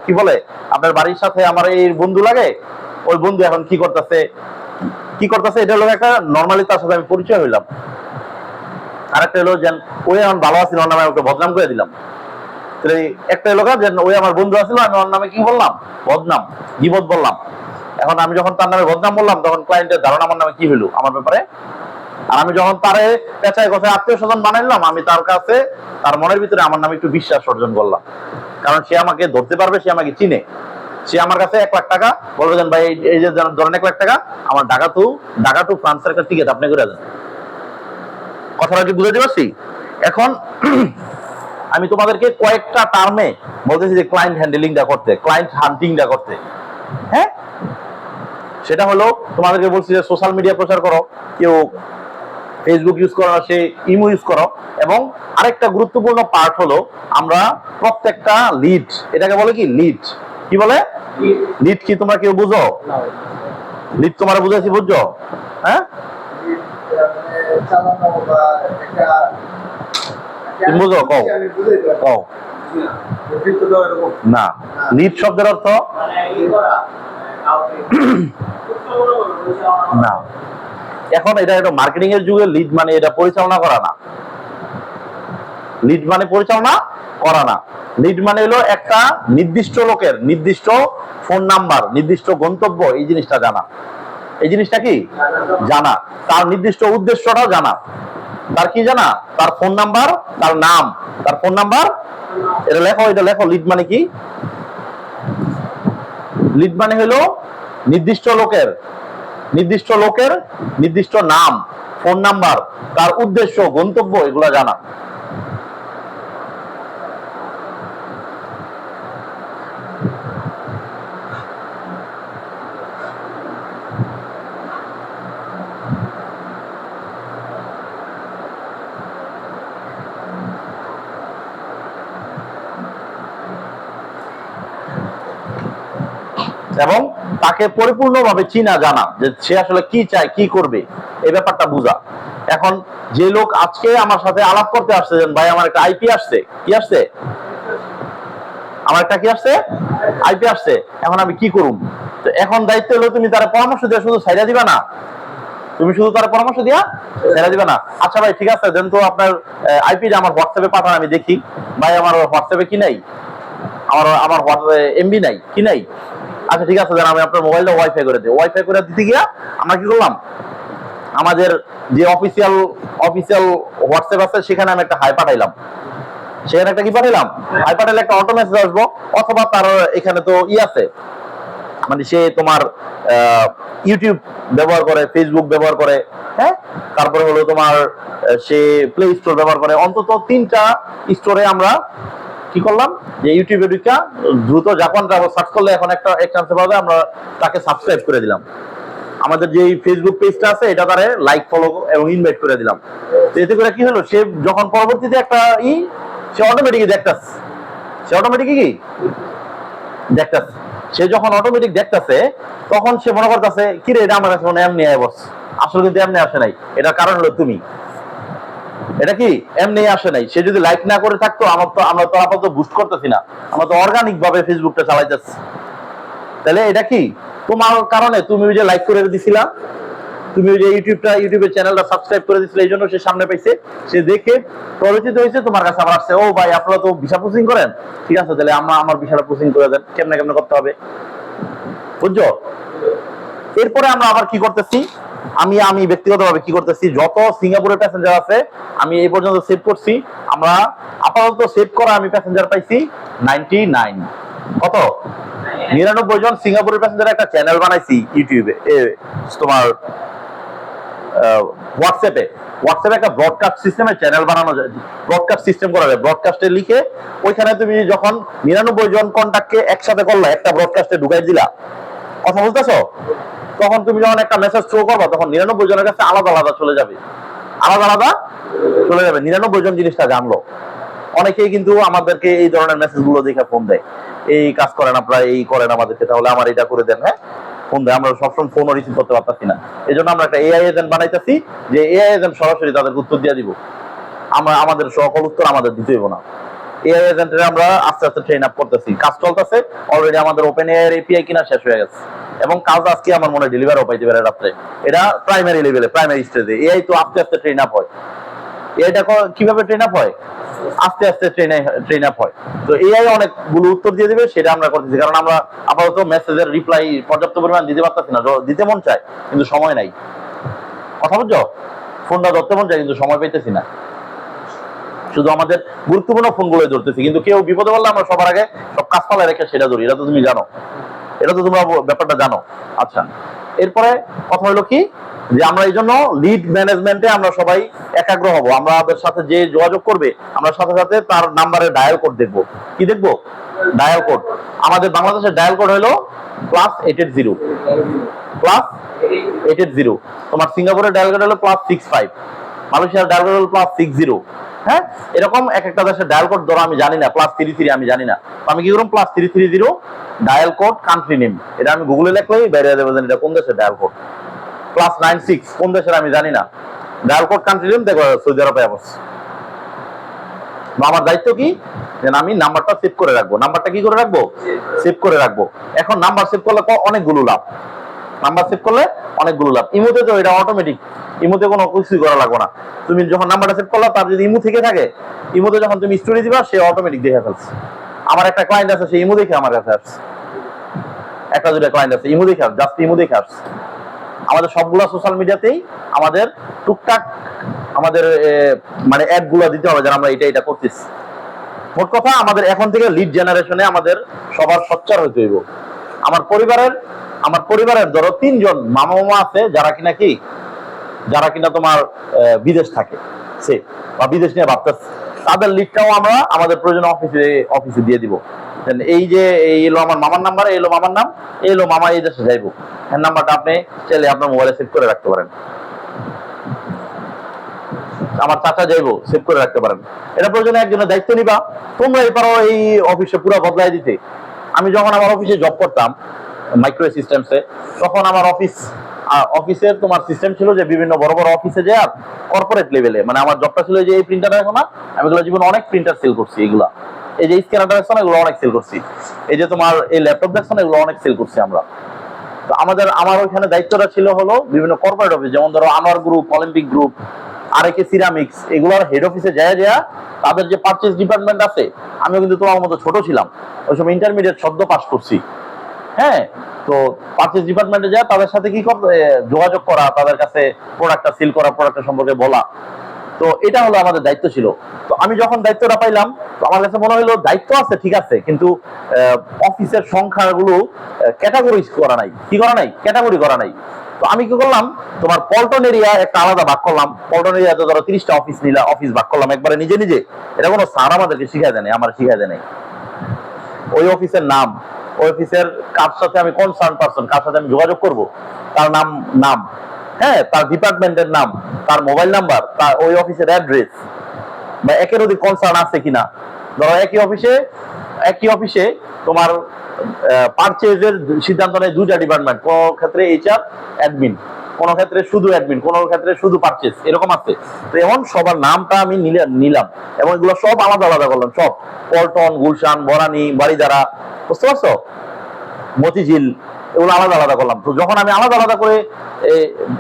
কি বলে আপনার বাড়ির সাথে আমার এই বন্ধু লাগে, ওই বন্ধু এখন কি করতেছে, এটা হলো একটা নর্মালি তার সাথে আমি পরিচয় হইলাম। আরেকটা হলো যে ওই আমার ভালো আছিল, ওর নামে ওকে বদনাম করে দিলাম। একটা এলাকা যে ওই আমার বন্ধু আছিল, আমি ওর নামে কি বললাম, বদনাম, গীবত বললাম। এখন আমি যখন তার নামে বদনাম বললাম, তখন ক্লায়েন্টের ধারণা আমার নামে কি হইলো, আমার ব্যাপারে। আর আমি যখন তারে পেঁচায় কথায় আত্মীয় স্বজন বানাইলাম, আমি তার কাছে তার মনের ভিতরে আমার নামে একটু বিশ্বাস অর্জন করলাম, কারণ সে আমাকে ধরতে পারবে, সে আমাকে চিনে। সে আমার কাছে 1 লাখ টাকা বলবে, দেন ভাই এই যে ধরেন 1 লাখ টাকা আমার ঢাকা টু ফ্রান্সের একটা টিকিট আপনি করে দেন। কথাটা কি বুঝাতে পারছি? এখন আমি তোমাদেরকে কয়েকটা টার্মে বলতেছি যে ক্লায়েন্ট হ্যান্ডেলিংটা করতে, ক্লায়েন্ট হান্টিংটা করতে। হ্যাঁ, সেটা হলো তোমাদেরকে বলছি যে সোশ্যাল মিডিয়া প্রচার করো, কেউ ফেসবুক ইউজ করো, সে ইমো ইউজ করো। এবং আরেকটা গুরুত্বপূর্ণ পার্ট হলো আমরা প্রত্যেকটা লিড, এটাকে বলে কি লিড, কি বলে লিড, কি তোমরা কেউ বুঝো লিড? তোমরা বুঝাইছি, বুঝছো? হ্যাঁ, তুমি বুঝো, কও কও। না, লিড শব্দের অর্থ না। এখন এটা একটা মার্কেটিং এর যুগে লিড মানে এটা পরিচালনা করা না, লিড মানে পরিচালনা করা না। লিড মানে হলো একটা নির্দিষ্ট লোকের নির্দিষ্ট ফোন নাম্বার, নির্দিষ্ট গন্তব্য, এই জিনিসটা জানা। এই জিনিসটা কি জানা, তার নির্দিষ্ট উদ্দেশ্যটাও জানা। তার কি জানা, তার ফোন নাম্বার, তার নাম, তার ফোন নাম্বার, এটা লেখো, এটা লেখো। লিড মানে কি? লিড মানে হলো নির্দিষ্ট লোকের নির্দিষ্ট নাম, ফোন নাম্বার, তার উদ্দেশ্য, গন্তব্য, এগুলো জানা। এবং তাকে পরিপূর্ণভাবে চিনা জানা, যে সে আসলে কি চায়, কি করবে, এই ব্যাপারটা বোঝা। এখন যে লোক আজকে আমার সাথে আলাপ করতে আসছে, ভাই আমার একটা আইপি আসছে, কি আসছে, আমার একটা কি আসছে, আইপি আসছে, এখন আমি কি করুম? তো এখন দায়িত্ব হলো তুমি তার পরামর্শ দিয়ে শুধু ছাইড়া দিবা না, তুমি শুধু তার পরামর্শ দিয়া ছাইড়া দিবা না। আচ্ছা ভাই ঠিক আছে, দেন তো আপনার আইপিটা আমার হোয়াটসঅ্যাপে পাঠান, আমি দেখি। ভাই আমার হোয়াটসঅ্যাপে কি নাই, আমার এমবি নাই, কি নাই। আচ্ছা ঠিক আছে, আমি আপনার মোবাইলটা ওয়াইফাই করে দিই। ওয়াইফাই করে দিতে গিয়া আমরা কি করলাম, আমাদের যে অফিসিয়াল হোয়াটসঅ্যাপ আছে সেখানে আমি একটা হাই পাঠাইলাম, সেখানে একটা কি পাঠাইলাম, হাই পাঠাইলে একটা অটো মেসেজ আসবো। অথবা তার এখানে তো আছে, মানে সে তোমার ইউটিউব ব্যবহার করে, ফেসবুক ব্যবহার করে, হ্যাঁ, তারপরে হলো তোমার সে প্লে স্টোর ব্যবহার করে। অন্তত 3টা স্টোরে আমরা কি করলাম, যে ইউটিউবে ঢুকা দ্রুত যখন সার্চ করলে এখন একটা চান্স পাবে, আমরা তাকে সাবস্ক্রাইব করে দিলাম। আমাদের যে ফেসবুক পেজটা আছে এটা তারে লাইক, ফলো এবং ইনভাইট করে দিলাম। এতে করে কি হলো, সে যখন পরবর্তীতে একটা সে অটোমেটিকই দেখতেছে, সে যখন অটোমেটিক দেখতেছে, তখন সে মনে করতেছে কি রে, এটা আমার কাছে মনে এমনি আয় বস, আসলে কিন্তু এমনি আসে নাই। এটার কারণ হলো তুমি, এটা কি এমনি আসে নাই। সে যদি লাইক না করে থাকতো, আমরা তো আপাতত বুস্ট করতেছি না, আমরা তো অর্গানিক ভাবে ফেসবুকটা চালাইতেছি। তাহলে এটা কি তোমার কারণে, তুমি যে লাইক করে দিছিলা, তুমি ওই যে ইউটিউবের চ্যানেলটা সাবস্ক্রাইব করে দিছিলে, এই জন্য সে সামনে পাইছে, সে দেখে পরিচিত হয়েছে, তোমার কাছে আবার আসছে, ও ভাই আপনারা তো ভিসা প্রসেসিং করেন, ঠিক আছে তাহলে আমার ভিসাটা প্রসেসিং করে দেন, কেমনে কেমনে করতে হবে, বুঝছো? এরপরে আমরা আবার কি করতেছি, আমি ব্যক্তিগতভাবে কি করতেছি, যত সিঙ্গাপুরের প্যাসেঞ্জার আছে আমি এই পর্যন্ত সেভ করছি। আমরা আপাতত সেভ করা আমি প্যাসেঞ্জার পাইছি 99। কত? 99 জন সিঙ্গাপুরের প্যাসেঞ্জার একটা চ্যানেল বানাইছি ইউটিউবে, তোমার হোয়াটসঅ্যাপে একটা ব্রডকাস্ট সিস্টেমের চ্যানেল বানানো যায়, ব্রডকাস্ট সিস্টেম করা যায়। ব্রডকাস্টে লিখে ওইখানে তুমি যখন 99 জন কন্টাক্টকে একসাথে করলে একটা ব্রডকাস্টে ঢুকাই দিলা, কথা বলতেছো, তখন তুমি যখন একটা মেসেজ থ্রো করবা তখন 99 জনের কাছে আলাদা আলাদা চলে যাবে, 99 জন জিনিসটা জানলো। অনেকেই কিন্তু আমাদেরকে এই ধরনের মেসেজ গুলো দেখে ফোন দেয়, এই কাজ করেন আপনারা, এই করেন আমাদেরকে, তাহলে আমার এটা করে দেন, হ্যাঁ ফোন দেয়। আমরা সবসময় ফোনও রিসিভ করতে পারতাছি না, এই জন্য আমরা একটা এআই এজেন্ট বানাইতেছি, যে এআই এজেন্ট সরাসরি তাদেরকে উত্তর দিয়ে দিব, আমরা আমাদের সকল উত্তর আমাদের দিতে হইব না। এআই এজেন্টের আমরা আস্তে আস্তে ট্রেন আপ করতেছি, কাজ চলতেছে অলরেডি, আমাদের ওপেন এআই এর এপিআই কিনা শেষ হয়ে গেছে, এবং কাজ আজকে আমার মনে ডেলিভারও পাইতে পারে রাত্রে। এটা প্রাইমারি লেভেলে, প্রাইমারি স্টেজে। এআই তো আস্তে আস্তে ট্রেন আপ হয়। এআইটা কিভাবে ট্রেন আপ হয়? আস্তে আস্তে ট্রেন আপ হয়। তো এআই অনেকগুলো উত্তর দিয়ে দিবে, সেটা আমরা করতেছি, কারণ আমরা আপাতত মেসেজের রিপ্লাই পর্যাপ্ত পরিমাণ দিতে পারতেছি না। দিতে মন চায় কিন্তু সময় নাই, কথা বুঝছো? ফোনটা ধরতে মন চায় কিন্তু সময় পাইতেছি না, শুধু আমাদের গুরুত্বপূর্ণ ফোনগুলো ধরতেছি, কিন্তু কেউ বিপদে বললে আমরা সবার আগে সব কাজ পালায় রেখে সেটা ধরি। এটা তো তুমি জানো, এটা তো তোমরা ব্যাপারটা জানো। আচ্ছা, এরপরে কথা হলো কি, যে আমরা এই জন্য লিড ম্যানেজমেন্টে আমরা সবাই একাগ্র হব। আমাদের সাথে যে যোগাযোগ করবে আমরা সাথে সাথে তার নাম্বারে ডায়াল কোড দেখবো। কি দেখবো? Dial code. আমাদের বাংলাদেশের ডায়াল কোড হলো +880, +880। তোমার সিঙ্গাপুরের ডায়াল কোড হলো +65, মালয়েশিয়ার ডায়াল কোড হলো +60। হ্যাঁ, এরকম এক একটা দেশের ডায়াল কোড ধরো আমি জানি না, +33 আমি জানি না, তো আমি কি করব, +330 ডায়াল কোড কান্ট্রি নেম, এটা আমি গুগলে লিখলেই বেরিয়ে যাবে যে এটা কোন দেশের ডায়াল কোড। +96 কোন দেশের আমি জানি না, ডায়াল কোড কান্ট্রি নেম দেখো সৌদি আরবে অবশ্য। আমার দায়িত্ব কি, যে আমি নাম্বারটা সেভ করে রাখবো। নাম্বারটা কি করে রাখবো? সেভ করে রাখবো। এখন নাম্বার সেভ করলে অনেকগুলো লাভ, নাম্বার সেভ করলে অনেকগুলো লাভ। ইমোতে তো এটা অটোমেটিক, ইমোতে কোনো কিছুই করা লাগবে না। তুমি যখন নাম্বারটা সেভ করলা, তার যদি ইমো থেকে থাকে, ইমোতে যখন তুমি স্টোরি দিবা সে অটোমেটিক দেখে ফেলছে। আমার একটা ক্লায়েন্ট আছে, সে ইমো দেখে আমার কাছে আসছে, একটা দুটো ক্লায়েন্ট আছে ইমো দেখে, জাস্ট ইমো দেখে আসছে। আমাদের সবগুলা সোশ্যাল মিডিয়াতেই আমাদের টুকটাক আমাদের মানে অ্যাড গুলো দিতে হবে, যারা আমরা এটা করতেছি। মোট কথা আমাদের এখন থেকে লিড জেনারেশনে আমাদের সবার সোচ্চার হইতে হইব। আমার পরিবারের ধরো 3 জন মামা আছে যারা কিনা তোমার বিদেশ থাকে, সে বা বিদেশ নিয়ে ভাবতেছে, তাদের লিডটাও আমরা আমাদের প্রয়োজনে অফিসে দিয়ে দিব। এই যে এই এলো আমার মামার নাম্বার, এই এলো মামার নাম, এই এলো মামা এই দেশে যাইবো, এর নাম্বারটা আপনি চাইলে আপনার মোবাইলে সেভ করে রাখতে পারেন। আমার চাচা যাইবো, সেভ করে রাখতে পারেন। এটা প্রয়োজনে একজনের দায়িত্ব নিবা। তোমরা পারো এই অফিসে পুরো বদলাই দিতে। আমি যখন আমার অফিসে জব করতাম মাইক্রো সিস্টেমসে, তখন আমার অফিসের তোমার সিস্টেম ছিল যে বিভিন্ন বড় বড় অফিসে যায় আর কর্পোরেট লেভেলে, মানে আমার জবটা ছিল যে এই প্রিন্টার দেখো না, আমি এগুলো জীবনে অনেক প্রিন্টার সেল করছি। এগুলা এই যে স্ক্যানারটা দেখছো না, এগুলো অনেক সেল করছি। এই যে তোমার এই ল্যাপটপ দেখছো না, এগুলো অনেক সেল করছি আমরা। তো আমার ওইখানে দায়িত্বটা ছিল হলো বিভিন্ন কর্পোরেট অফিস, যেমন ধরো Anwar group, Olympic group, RAK ceramics, এগুলোর হেড অফিসে যায় তাদের যে পারচেজ ডিপার্টমেন্ট আছে, আমিও কিন্তু তোমার মতো ছোট ছিলাম, ওই সময় ইন্টারমিডিয়েট সদ্য পাস করছি। হ্যাঁ, তো পারচেজ ডিপার্টমেন্টে যায় তাদের সাথে কি যোগাযোগ করা, তাদের কাছে প্রোডাক্টটা সিল করা, প্রোডাক্টের সম্পর্কে বলা। তো এটা হলো আমাদের দায়িত্ব ছিল। তো আমি যখন দায়িত্বটা পাইলাম, তো আমার কাছে মনে হলো দায়িত্ব আছে ঠিক আছে, কিন্তু অফিসের সংখ্যাগুলো ক্যাটাগরিজ করা নাই। কি করা নাই? ক্যাটাগরি করা নাই। তো আমি কি করলাম, তোমার পল্টন এরিয়া একটা আলাদা ভাগ করলাম। পল্টন এরিয়াতে ধরো 30টা অফিস ভাগ করলাম একবারে নিজে। এটা কোনো স্যার আমাদেরকে শিখাই দেয় নাই, আমার শিখাই দেয় নাই। ওই অফিসের নাম, ওই অফিসের কার সাথে আমি কনসার্ন পারসন, কার সাথে আমি যোগাযোগ করব, তার নাম, হ্যাঁ, তার ডিপার্টমেন্টের নাম, তার মোবাইল নাম্বার, তার ওই অফিসের অ্যাড্রেস, বা একের অধিক কনসার্ন আছে কিনা। ধরো একই অফিসে তোমার পারচেজের সিদ্ধান্ত নেয় 2টা ডিপার্টমেন্ট, কোন ক্ষেত্রে এইচআর, অ্যাডমিন, কোন ক্ষেত্রে শুধু অ্যাডমিন, কোন ক্ষেত্রে শুধু পারচেজ, এরকম আছে। তো এমন সবার নামটা আমি নিলাম, এবং এগুলো সব আলাদা আলাদা করলাম, সব পল্টন, গুলশান, বনানী, বাড়িধারা, বুঝতে পারছো, মতিঝিল, এগুলো আলাদা আলাদা করলাম। তো যখন আমি আলাদা আলাদা করে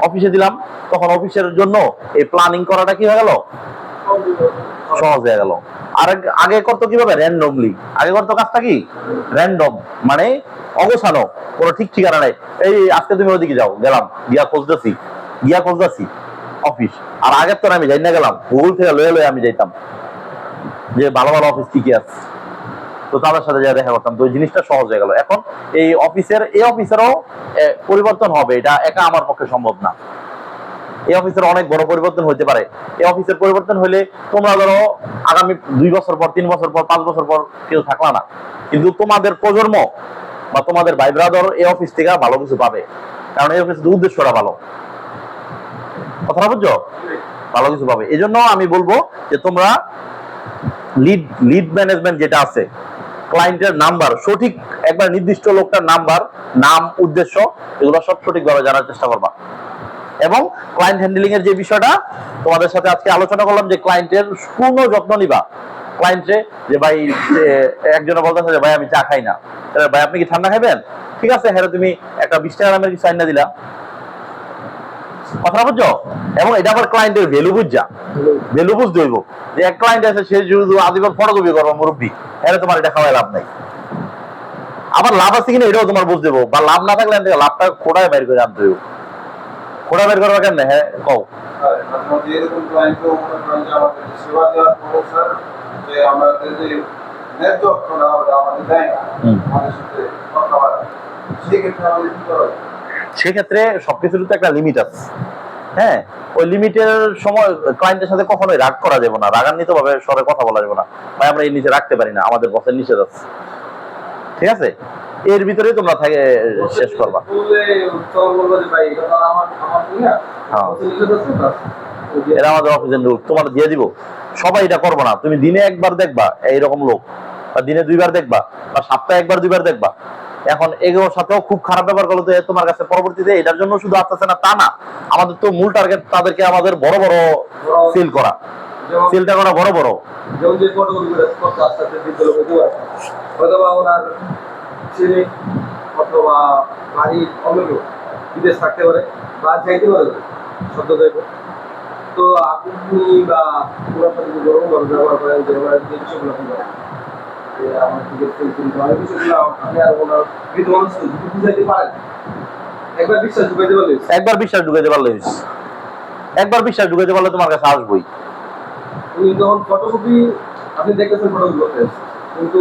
অফিসে দিলাম, তখন অফিসের জন্য এই প্ল্যানিং করাটা কি হয়ে গেল, সহজ হয়ে গেল। আর আগে করতো কিভাবে, র্যান্ডমলি। আগে করতো কাজটা কি র্যান্ডম, মানে অগোছানো, কোনো ঠিক ঠিকানা নেই। এই আজকে তুমি ওইদিকে যাও, গেলাম, গিয়া খুঁজতেছি অফিস। আর আগের তো আমি যাই না, গেলাম গুগল থেকে লয়ে লয়ে আমি যাইতাম যে ভালো ভালো অফিস কি কি আছে, তো তাদের সাথে যা দেখা করতাম। তো ওই জিনিসটা সহজ হয়ে গেল। এখন এই অফিসেরও পরিবর্তন হবে, এটা একা আমার পক্ষে সম্ভব না। এই অফিসের অনেক বড় পরিবর্তন হতে পারে। এই অফিসের পরিবর্তন হলে তোমরা ধরো আগামী 2 বছর পর, 3 বছর পর, 5 বছর পর কেউ থাকলা না, কিন্তু তোমাদের প্রজন্ম বা তোমাদের ভাই ব্রাদার এই অফিস থেকে ভালো কিছু পাবে, কারণ এই অফিসের উদ্দেশ্যটা ভালো। কথাটা বুঝছো, ভালো কিছু পাবে। এই জন্য আমি বলবো যে তোমরা লিড ম্যানেজমেন্ট যেটা আছে, ক্লায়েন্টের নাম্বার সঠিক, একবার নির্দিষ্ট লোকটার নাম্বার, নাম, উদ্দেশ্য, এগুলো সব সঠিকভাবে জানার চেষ্টা করবা। এবং ক্লায়েন্ট হ্যান্ডলিং এর যে বিষয়টা তোমাদের সাথে আজকে আলোচনা করলাম, যে ক্লায়েন্টের পূর্ণ যত্ন নিবা। ক্লায়েন্টে যে ভাই, একজনে বলতেছে যে ভাই আমি চা খাই না, ভাই আপনি কি ঠান্ডা খাবেন, ঠিক আছে, হ্যাঁ তুমি একটা 20 টাকা দামের কিছু আইনা দিলা। কথা বুঝছো? এবং এটা আবার ক্লায়েন্টের ভ্যালু বুঝতে হইব, যে এক ক্লায়েন্ট আছে সে শুধু আজীবন ফটোকপি করবো মুরব্বী, হ্যাঁ তোমার এটা খাওয়াই লাভ নাই। আবার লাভ আছে কিনা এটাও তোমার বুঝতে দেবো, বা লাভ না থাকলে লাভটা খোড়ায় বাইর করে আনতে হইব। খোড়া বের করবা কেন, হ্যাঁ কও। এরকম ক্লায়েন্টও মনে করেন যে আমাদের সেবা দেওয়ার পরে স্যার, যে আমাদের যে ন্যায্য অর্থটা আমাদের দেয় না, আমাদের সাথে কথা বলা, সেক্ষেত্রে আমাদের কি করা হয়? সেক্ষেত্রে সবকিছুর তো একটা লিমিট আছে। হ্যাঁ, ওই লিমিটের সময় ক্লায়েন্টের সাথে কখনোই রাগ করা যাবে না, রাগান্বিত ভাবে স্বরে কথা বলা যাবে না, ভাই আমরা এর নিচে রাখতে পারি না, আমাদের বসের নিষেধ আছে, ঠিক আছে, এর ভিতরে তোমরা থাকে শেষ করবা। এরা আমাদের অফিসের লোক, তোমার দিয়ে দিব। সবাই এটা করবো না, তুমি দিনে একবার দেখবা এইরকম লোক, বা দিনে 2 বার দেখবা, বা সপ্তাহে 1 বার 2 বার দেখবা। এখন এগুলোর সাথেও খুব খারাপ ব্যবহার করলো তো তোমার কাছে পরবর্তীতে এটার জন্য শুধু আসতেছে না তা না, আমাদের তো মূল টার্গেট তাদেরকে আমাদের বড় বড় সেল করা, সেলটা করা বড় বড়। যেমন যে ফটোগুলো করতে আস্তে আস্তে বিদ্যালয় অথবা ওনার ছেলে অথবা বাড়ির অন্য কেউ বিদেশ থাকতে পারে বা যাইতে পারে সদ্য যাইব, তো আপনি বা ওনার সাথে যদি ওরকমভাবে ব্যবহার করেন যে ওনার যে বিষয়গুলো আপনি বলেন যে আমার টিকিট কিন্তু অনেক বিষয়গুলো আপনি আর ওনার বৃদ্ধ মানুষকে যদি বুঝাইতে পারেন, একবার বিশ্বাস ঢুকাইতে পারলে তোমার কাছে আসবোই। উনি যখন ফটোকপি আপনি দেখতেছেন ফটোগুলোতে, কিন্তু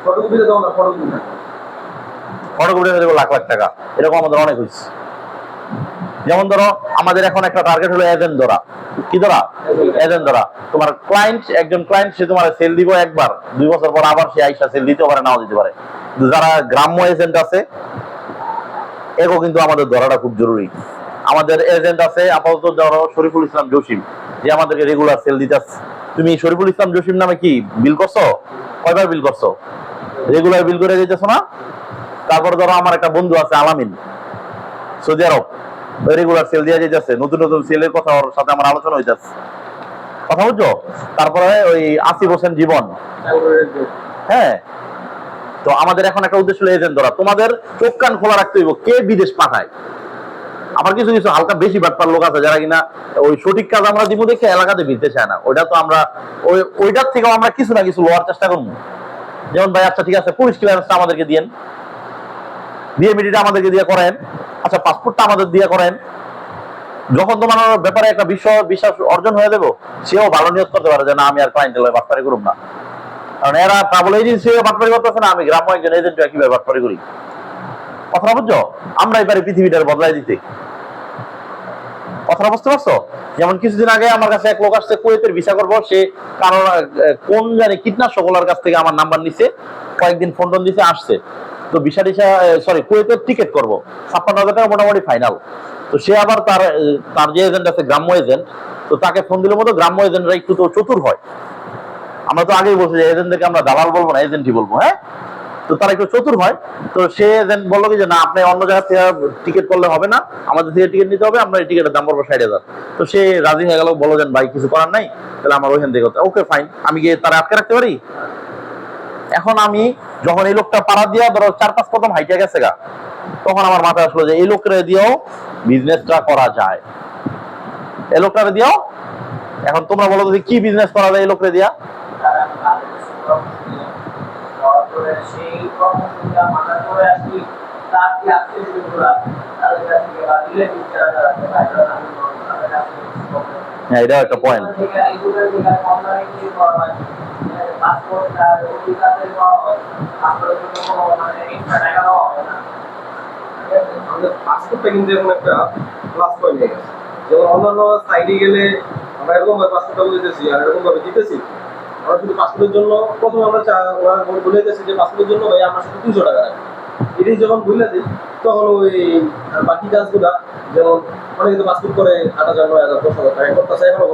ফটোকপিতে তখন ফটোকপি থাকে, ফটোকপিটা দেবো লাখ লাখ টাকা, এরকম আমাদের অনেক হয়েছে। যেমন ধরো আমাদের এখন একটা টার্গেট হলো এজেন্ট ধরা। কি ধরা? এজেন্ট ধরা। তোমার ক্লায়েন্ট, একজন ক্লায়েন্ট সে তোমার সেল দিব একবার, 2 বছর পর আবার সে আইসা সেল দিতে পারে, নাও দিতে পারে। যারা গ্রাম্য এজেন্ট আছে এগো কিন্তু আমাদের ধরাটা খুব জরুরি। আমাদের এজেন্ট আছে আপাতত ধরো শরীফুল ইসলাম জসিম, যে আমাদেরকে রেগুলার সেল দিতেছে। তুমি শরীফুল ইসলাম জসিম নামে কি বিল করছো? কয়বার বিল করছো? রেগুলার বিল করে দিতেছো না? তারপরে ধরো আমার একটা বন্ধু আছে আলামিন, সৌদি আরব, রেগুলার সেল দিয়ে যাচ্ছে, নতুন নতুন সেলের কথা ওর সাথে আমার আলোচনা হইতেছে, কথা বুঝছো? তারপরে ওই আসিফ হোসেন জীবন, হ্যাঁ। তো আমাদের এখন একটা উদ্দেশ্য এজেন্ট ধরা। তোমাদের চোখ কান খোলা রাখতে হইব কে বিদেশ পাঠায়। আবার কিছু কিছু হালকা বেশি বাটপার লোক আছে যারা কিনা ওই সঠিক কাজ আমরা দিব দেখে এলাকাতে ভিড়তে চায় না। ওইটা তো আমরা ওইটার থেকেও আমরা কিছু না কিছু লওয়ার চেষ্টা করবো। যেমন ভাই আচ্ছা ঠিক আছে, পুলিশ ক্লিয়ারেন্সটা আমাদেরকে দিয়েন, বিএমইডিটা আমাদেরকে দিয়ে করেন, আচ্ছা পাসপোর্টটা আমাদের দিয়ে করেন। যখন তোমার ব্যাপারে একটা বিশ্বাস অর্জন হয়ে দেবো, সেও ভালো নিয়োগ করতে পারে যে না আমি আর ক্লায়েন্টের বাটপারি করব না। কারণ এরা ট্রাভেল এজেন্সি বাটপারি করতেছে না, আমি গ্রাম্য একজন এজেন্ট কিভাবে বাটপারি করি। কথা বুঝছো? আমরাই পারি পৃথিবীটার বদলাই দিতে। কথা বুঝতে পারছো? যেমন কিছুদিন আগে আমার কাছে এক লোক আসছে, কুয়েতের ভিসা করবো, সে কারণ কোন জানি কীটনাশক ওলার কাছ থেকে আমার নাম্বার নিছে, কয়েকদিন ফোন টোন দিছে, আসছে। তো ভিসা কুয়েতের টিকিট করবো, 56,000 টাকা মোটামুটি ফাইনাল। তো সে আবার তার যে এজেন্ট আছে গ্রাম্য এজেন্ট, তো তাকে ফোন দিলে মতো গ্রাম্য এজেন্টরা একটু তো চতুর হয়। আমরা তো আগেই বলছি যে এজেন্টদেরকে আমরা দালাল বলবো না, এজেন্টই বলবো, হ্যাঁ। তো তারা একটু চতুর হয়। তো সে এজেন্ট বললো কি যে না আপনি অন্য জায়গা থেকে টিকিট করলে হবে না, আমাদের থেকে টিকিট নিতে হবে, আমরা এই টিকিটের দাম পড়বো 60,000। তো সে রাজি হয়ে গেল, বললো যে ভাই কিছু করার নাই, তাহলে আমার ওইখান থেকে ওকে ফাইন। আমি গিয়ে তারা আটকে রাখতে পারি? এখন আমি যখন এই লোকটা পাড়া দিয়া ধরো 4-5 কদম হাইটে গেছে গা, তখন আমার মাথায় আসলো যে এই লোকটা দিয়েও বিজনেসটা করা যায়। এই লোকটা দিয়েও এখন তোমরা বলো যে কি বিজনেস করা যায় এই লোকটা দিয়া? সেই কর্মসূচিটা মাথা করে আসি তার কি আজকে শুরু করা তাদের কাছ থেকে বা রিলেটিভ যারা যারা আছে তাদের কাছ থেকে হ্যাঁ, এটাও একটা পয়েন্ট। এইগুলোর দিকে অনলাইন কি করা হয় পাসপোর্ট আর ওটিকাতে আপনাদের জন্য কোনো মানে এক্সট্রা টাকা দেওয়া হবে না। আমাদের পাসপোর্টটা কিন্তু এখন একটা প্লাস পয়েন্ট হয়ে গেছে। যেমন অন্যান্য সাইডে গেলে আমরা এরকম ভাবে পাসপোর্টটা বুঝতেছি আর এরকম ভাবে দিতেছি, আমরা শুধু পাসপোর্টের জন্য প্রথমে আমরা বলে দিয়েছি যে পাসপোর্টের জন্য ভাই আমার সাথে 200 টাকা রাখবে। এটাই যখন বলে দিই তখন ওই বাকি কাজগুলা যেমন অনেকে কিন্তু পাসপোর্ট করে 8,000, 9,000, 10,000 টাকা করতেছে, এখনো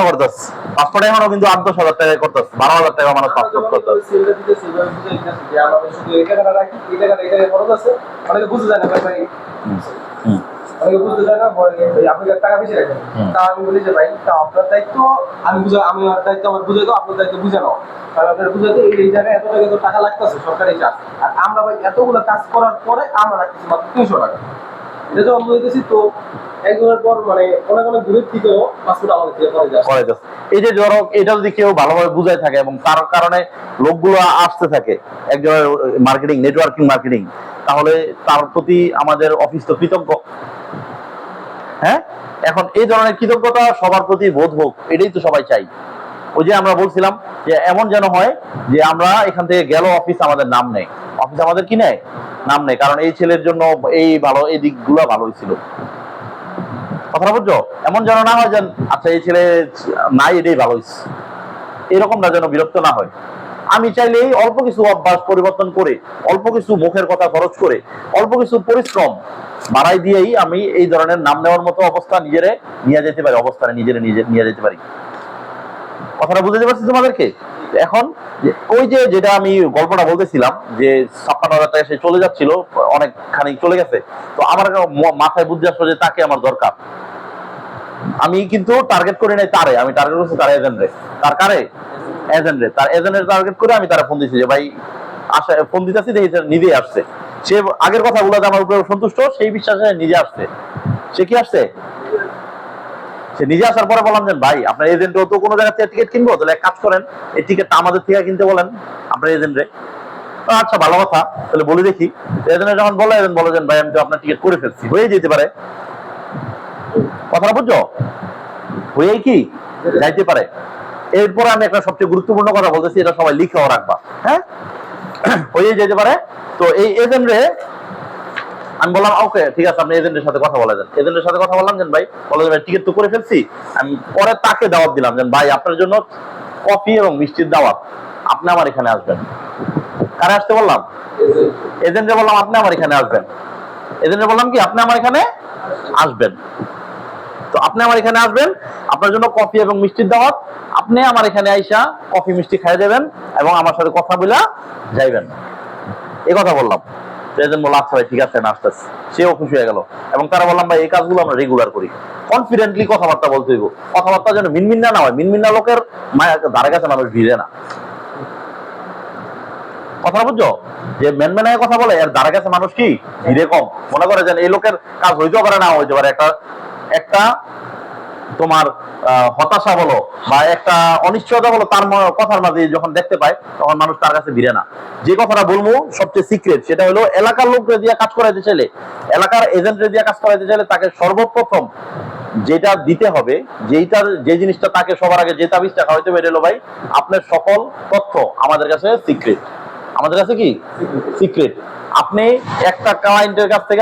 করতেছে পাসপোর্ট এখনো কিন্তু 8-10 হাজার টাকা করতেছে, 12,000 টাকা মানুষ পাসপোর্ট করতেছে। সিলটা দিতেছি এভাবে বুঝে দিতেছি যে আমাদের শুধু এই টাকাটা রাখি, এই টাকাটা এই জায়গায় খরচ আছে। অনেকে বুঝতে যায় না ভাই, অনেকে বুঝতে চায় না, আপনি টাকা বেশি রাখেন। তা আমি বলি যে ভাই তা আপনার দায়িত্ব, আমি আমার দায়িত্ব আমার বুঝে দাও, আপনার দায়িত্ব বুঝে নাও। কারণ আপনার বুঝে দাও এই জায়গায় এত টাকা লাগতেছে সরকারি চার্জ, আর আমরা ভাই এতগুলো কাজ করার পরে আমরা রাখতেছি মাত্র 300 টাকা। এটা যখন বুঝতেছি তো একজনের পর মানে অনেক দূরের থেকেও পাসপোর্ট আমাদের থেকে করে যাচ্ছে। এই যে ধরো এটা যদি কেউ ভালোভাবে বুঝাই থাকে এবং তার কারণে লোকগুলো আসতে থাকে একজনের মার্কেটিং, নেটওয়ার্কিং মার্কেটিং, তাহলে তার প্রতি আমাদের অফিস তো কৃতজ্ঞ। হ্যাঁ, এখন এই ধরনের কৃতজ্ঞতা সবার প্রতি বোধ হোক, এটাই তো সবাই চাই। ওই যে আমরা বলছিলাম যে এমন যেন হয় যে আমরা এখান থেকে গেল অফিস আমাদের নাম নেই, অফিস আমাদের কি নেয় নাম নেই, কারণ এই ছেলের জন্য এই ভালো, এই দিকগুলো ভালো হয়েছিল। কথা বুঝছো? এমন যেন না হয় যে আচ্ছা এই ছেলে নাই এটাই ভালো হয়েছে, এরকমটা যেন বিরক্ত না হয়। আমি চাইলে অল্প কিছু অভ্যাস পরিবর্তন করে, অল্প কিছু মুখের কথা খরচ করে, অল্প কিছু পরিশ্রম বাড়াই দিয়েই আমি এই ধরনের নাম নেওয়ার মতো অবস্থা নিজেরে নিয়ে যেতে পারি, অবস্থানে নিজেরে নিয়ে যেতে পারি। কথাটা বুঝতে পারছি তোমাদেরকে? এখন ওই যে যেটা আমি গল্পটা বলতেছিলাম যে 56,000 টাকা সে চলে যাচ্ছিল, অনেকখানি চলে গেছে, তো আমার মাথায় বুদ্ধি আসলো যে তাকে আমার দরকার। আমি কিন্তু টার্গেট করি নাই তারে, আমি টার্গেট করছি তার এজেন্টরে। তার কারে? এজেন্টরে। তার এজেন্টের টার্গেট করে আমি তারা ফোন দিচ্ছি যে ভাই আসা, ফোন দিতেছি দেখি নিজেই আসছে। সে আগের কথাগুলোতে আমার উপরে সন্তুষ্ট, সেই বিশ্বাসে নিজে আসছে। সে কি আসছে? সে নিজে আসার পরে বললাম যে ভাই আপনার এজেন্টও তো কোনো জায়গা থেকে টিকিট কিনবো, তাহলে এক কাজ করেন এই টিকিটটা আমাদের থেকে কিনতে বলেন আপনার এজেন্টরে। আচ্ছা ভালো কথা, তাহলে বলে দেখি। এজেন্ট যখন বলে, এজেন্ট বলে যে ভাই আমি তো আপনার টিকিট করে ফেলছি, হয়ে যেতে পারে। কথাটা বুঝছো? হয়েই কি যাইতে পারে। এরপরে আমি একটা সবচেয়ে গুরুত্বপূর্ণ কথা বলতেছি, এটা সবাই লিখেও রাখবা। হ্যাঁ, হয়ে যেতে পারে। তো এই এজেন্টরে আমি বললাম ওকে ঠিক আছে, আপনি এজেন্টের সাথে কথা বলে দেন। এজেন্টের সাথে কথা বললাম যে ভাই, বলে ভাই টিকিট তো করে ফেলছি। আমি পরে তাকে দাওয়াত দিলাম যে ভাই আপনার জন্য কফি এবং মিষ্টির দাওয়াত, আপনি আমার এখানে আসবেন। কারে আসতে বললাম? এজেন্টে বললাম আপনি আমার এখানে আসবেন। এজেন্টে বললাম কি আপনি আমার এখানে আসবেন। তো আপনি আমার এখানে আসবেন, আপনার জন্য কফি এবং মিষ্টির দাওয়াত, আপনি আমার এখানে আইসা কফি মিষ্টি খাইয়ে দেবেন এবং আমার সাথে কথা বলে যাইবেন, এই কথা বললাম। এজেন্ট বলল আচ্ছা ভাই ঠিক আছে না আসতেছি। সেও খুশি হয়ে গেল এবং তারা বললাম ভাই এই কাজগুলো আমরা রেগুলার করি, কনফিডেন্টলি কথাবার্তা বলতে হইব। কথাবার্তা যেন মিনমিন্না না হয়, মিনমিন্না লোকের মায়ের ধারে কাছে মানুষ ভিড়ে না। কথা বুঝছো? যে মেনমেনায় কথা বলে এর ধারে কাছে মানুষ কি ভিড়ে কম। মনে করে যেন এই লোকের কাজ হইতেও পারে না হইতে পারে, একটা তোমার হতাশা বলো বা একটা অনিশ্চয়তা বলো তার কথার মাঝে যখন দেখতে পায় তখন মানুষ তার কাছে ভিড়ে না। যে কথাটা বলবো সবচেয়ে সিক্রেট, সেটা হলো এলাকার লোককে দিয়ে কাজ করাইতে চাইলে, এলাকার এজেন্টে দিয়ে কাজ করাইতে চাইলে তাকে সর্বপ্রথম যেটা দিতে হবে, যে জিনিসটা তাকে সবার আগে যে তাবিজটা খাওয়াইতে হবে, এটা হলো ভাই আপনার সকল তথ্য আমাদের কাছে সিক্রেট। আমাদের কাছে কি সিক্রেট? আপনি একটা ক্লায়েন্টের কাছ থেকে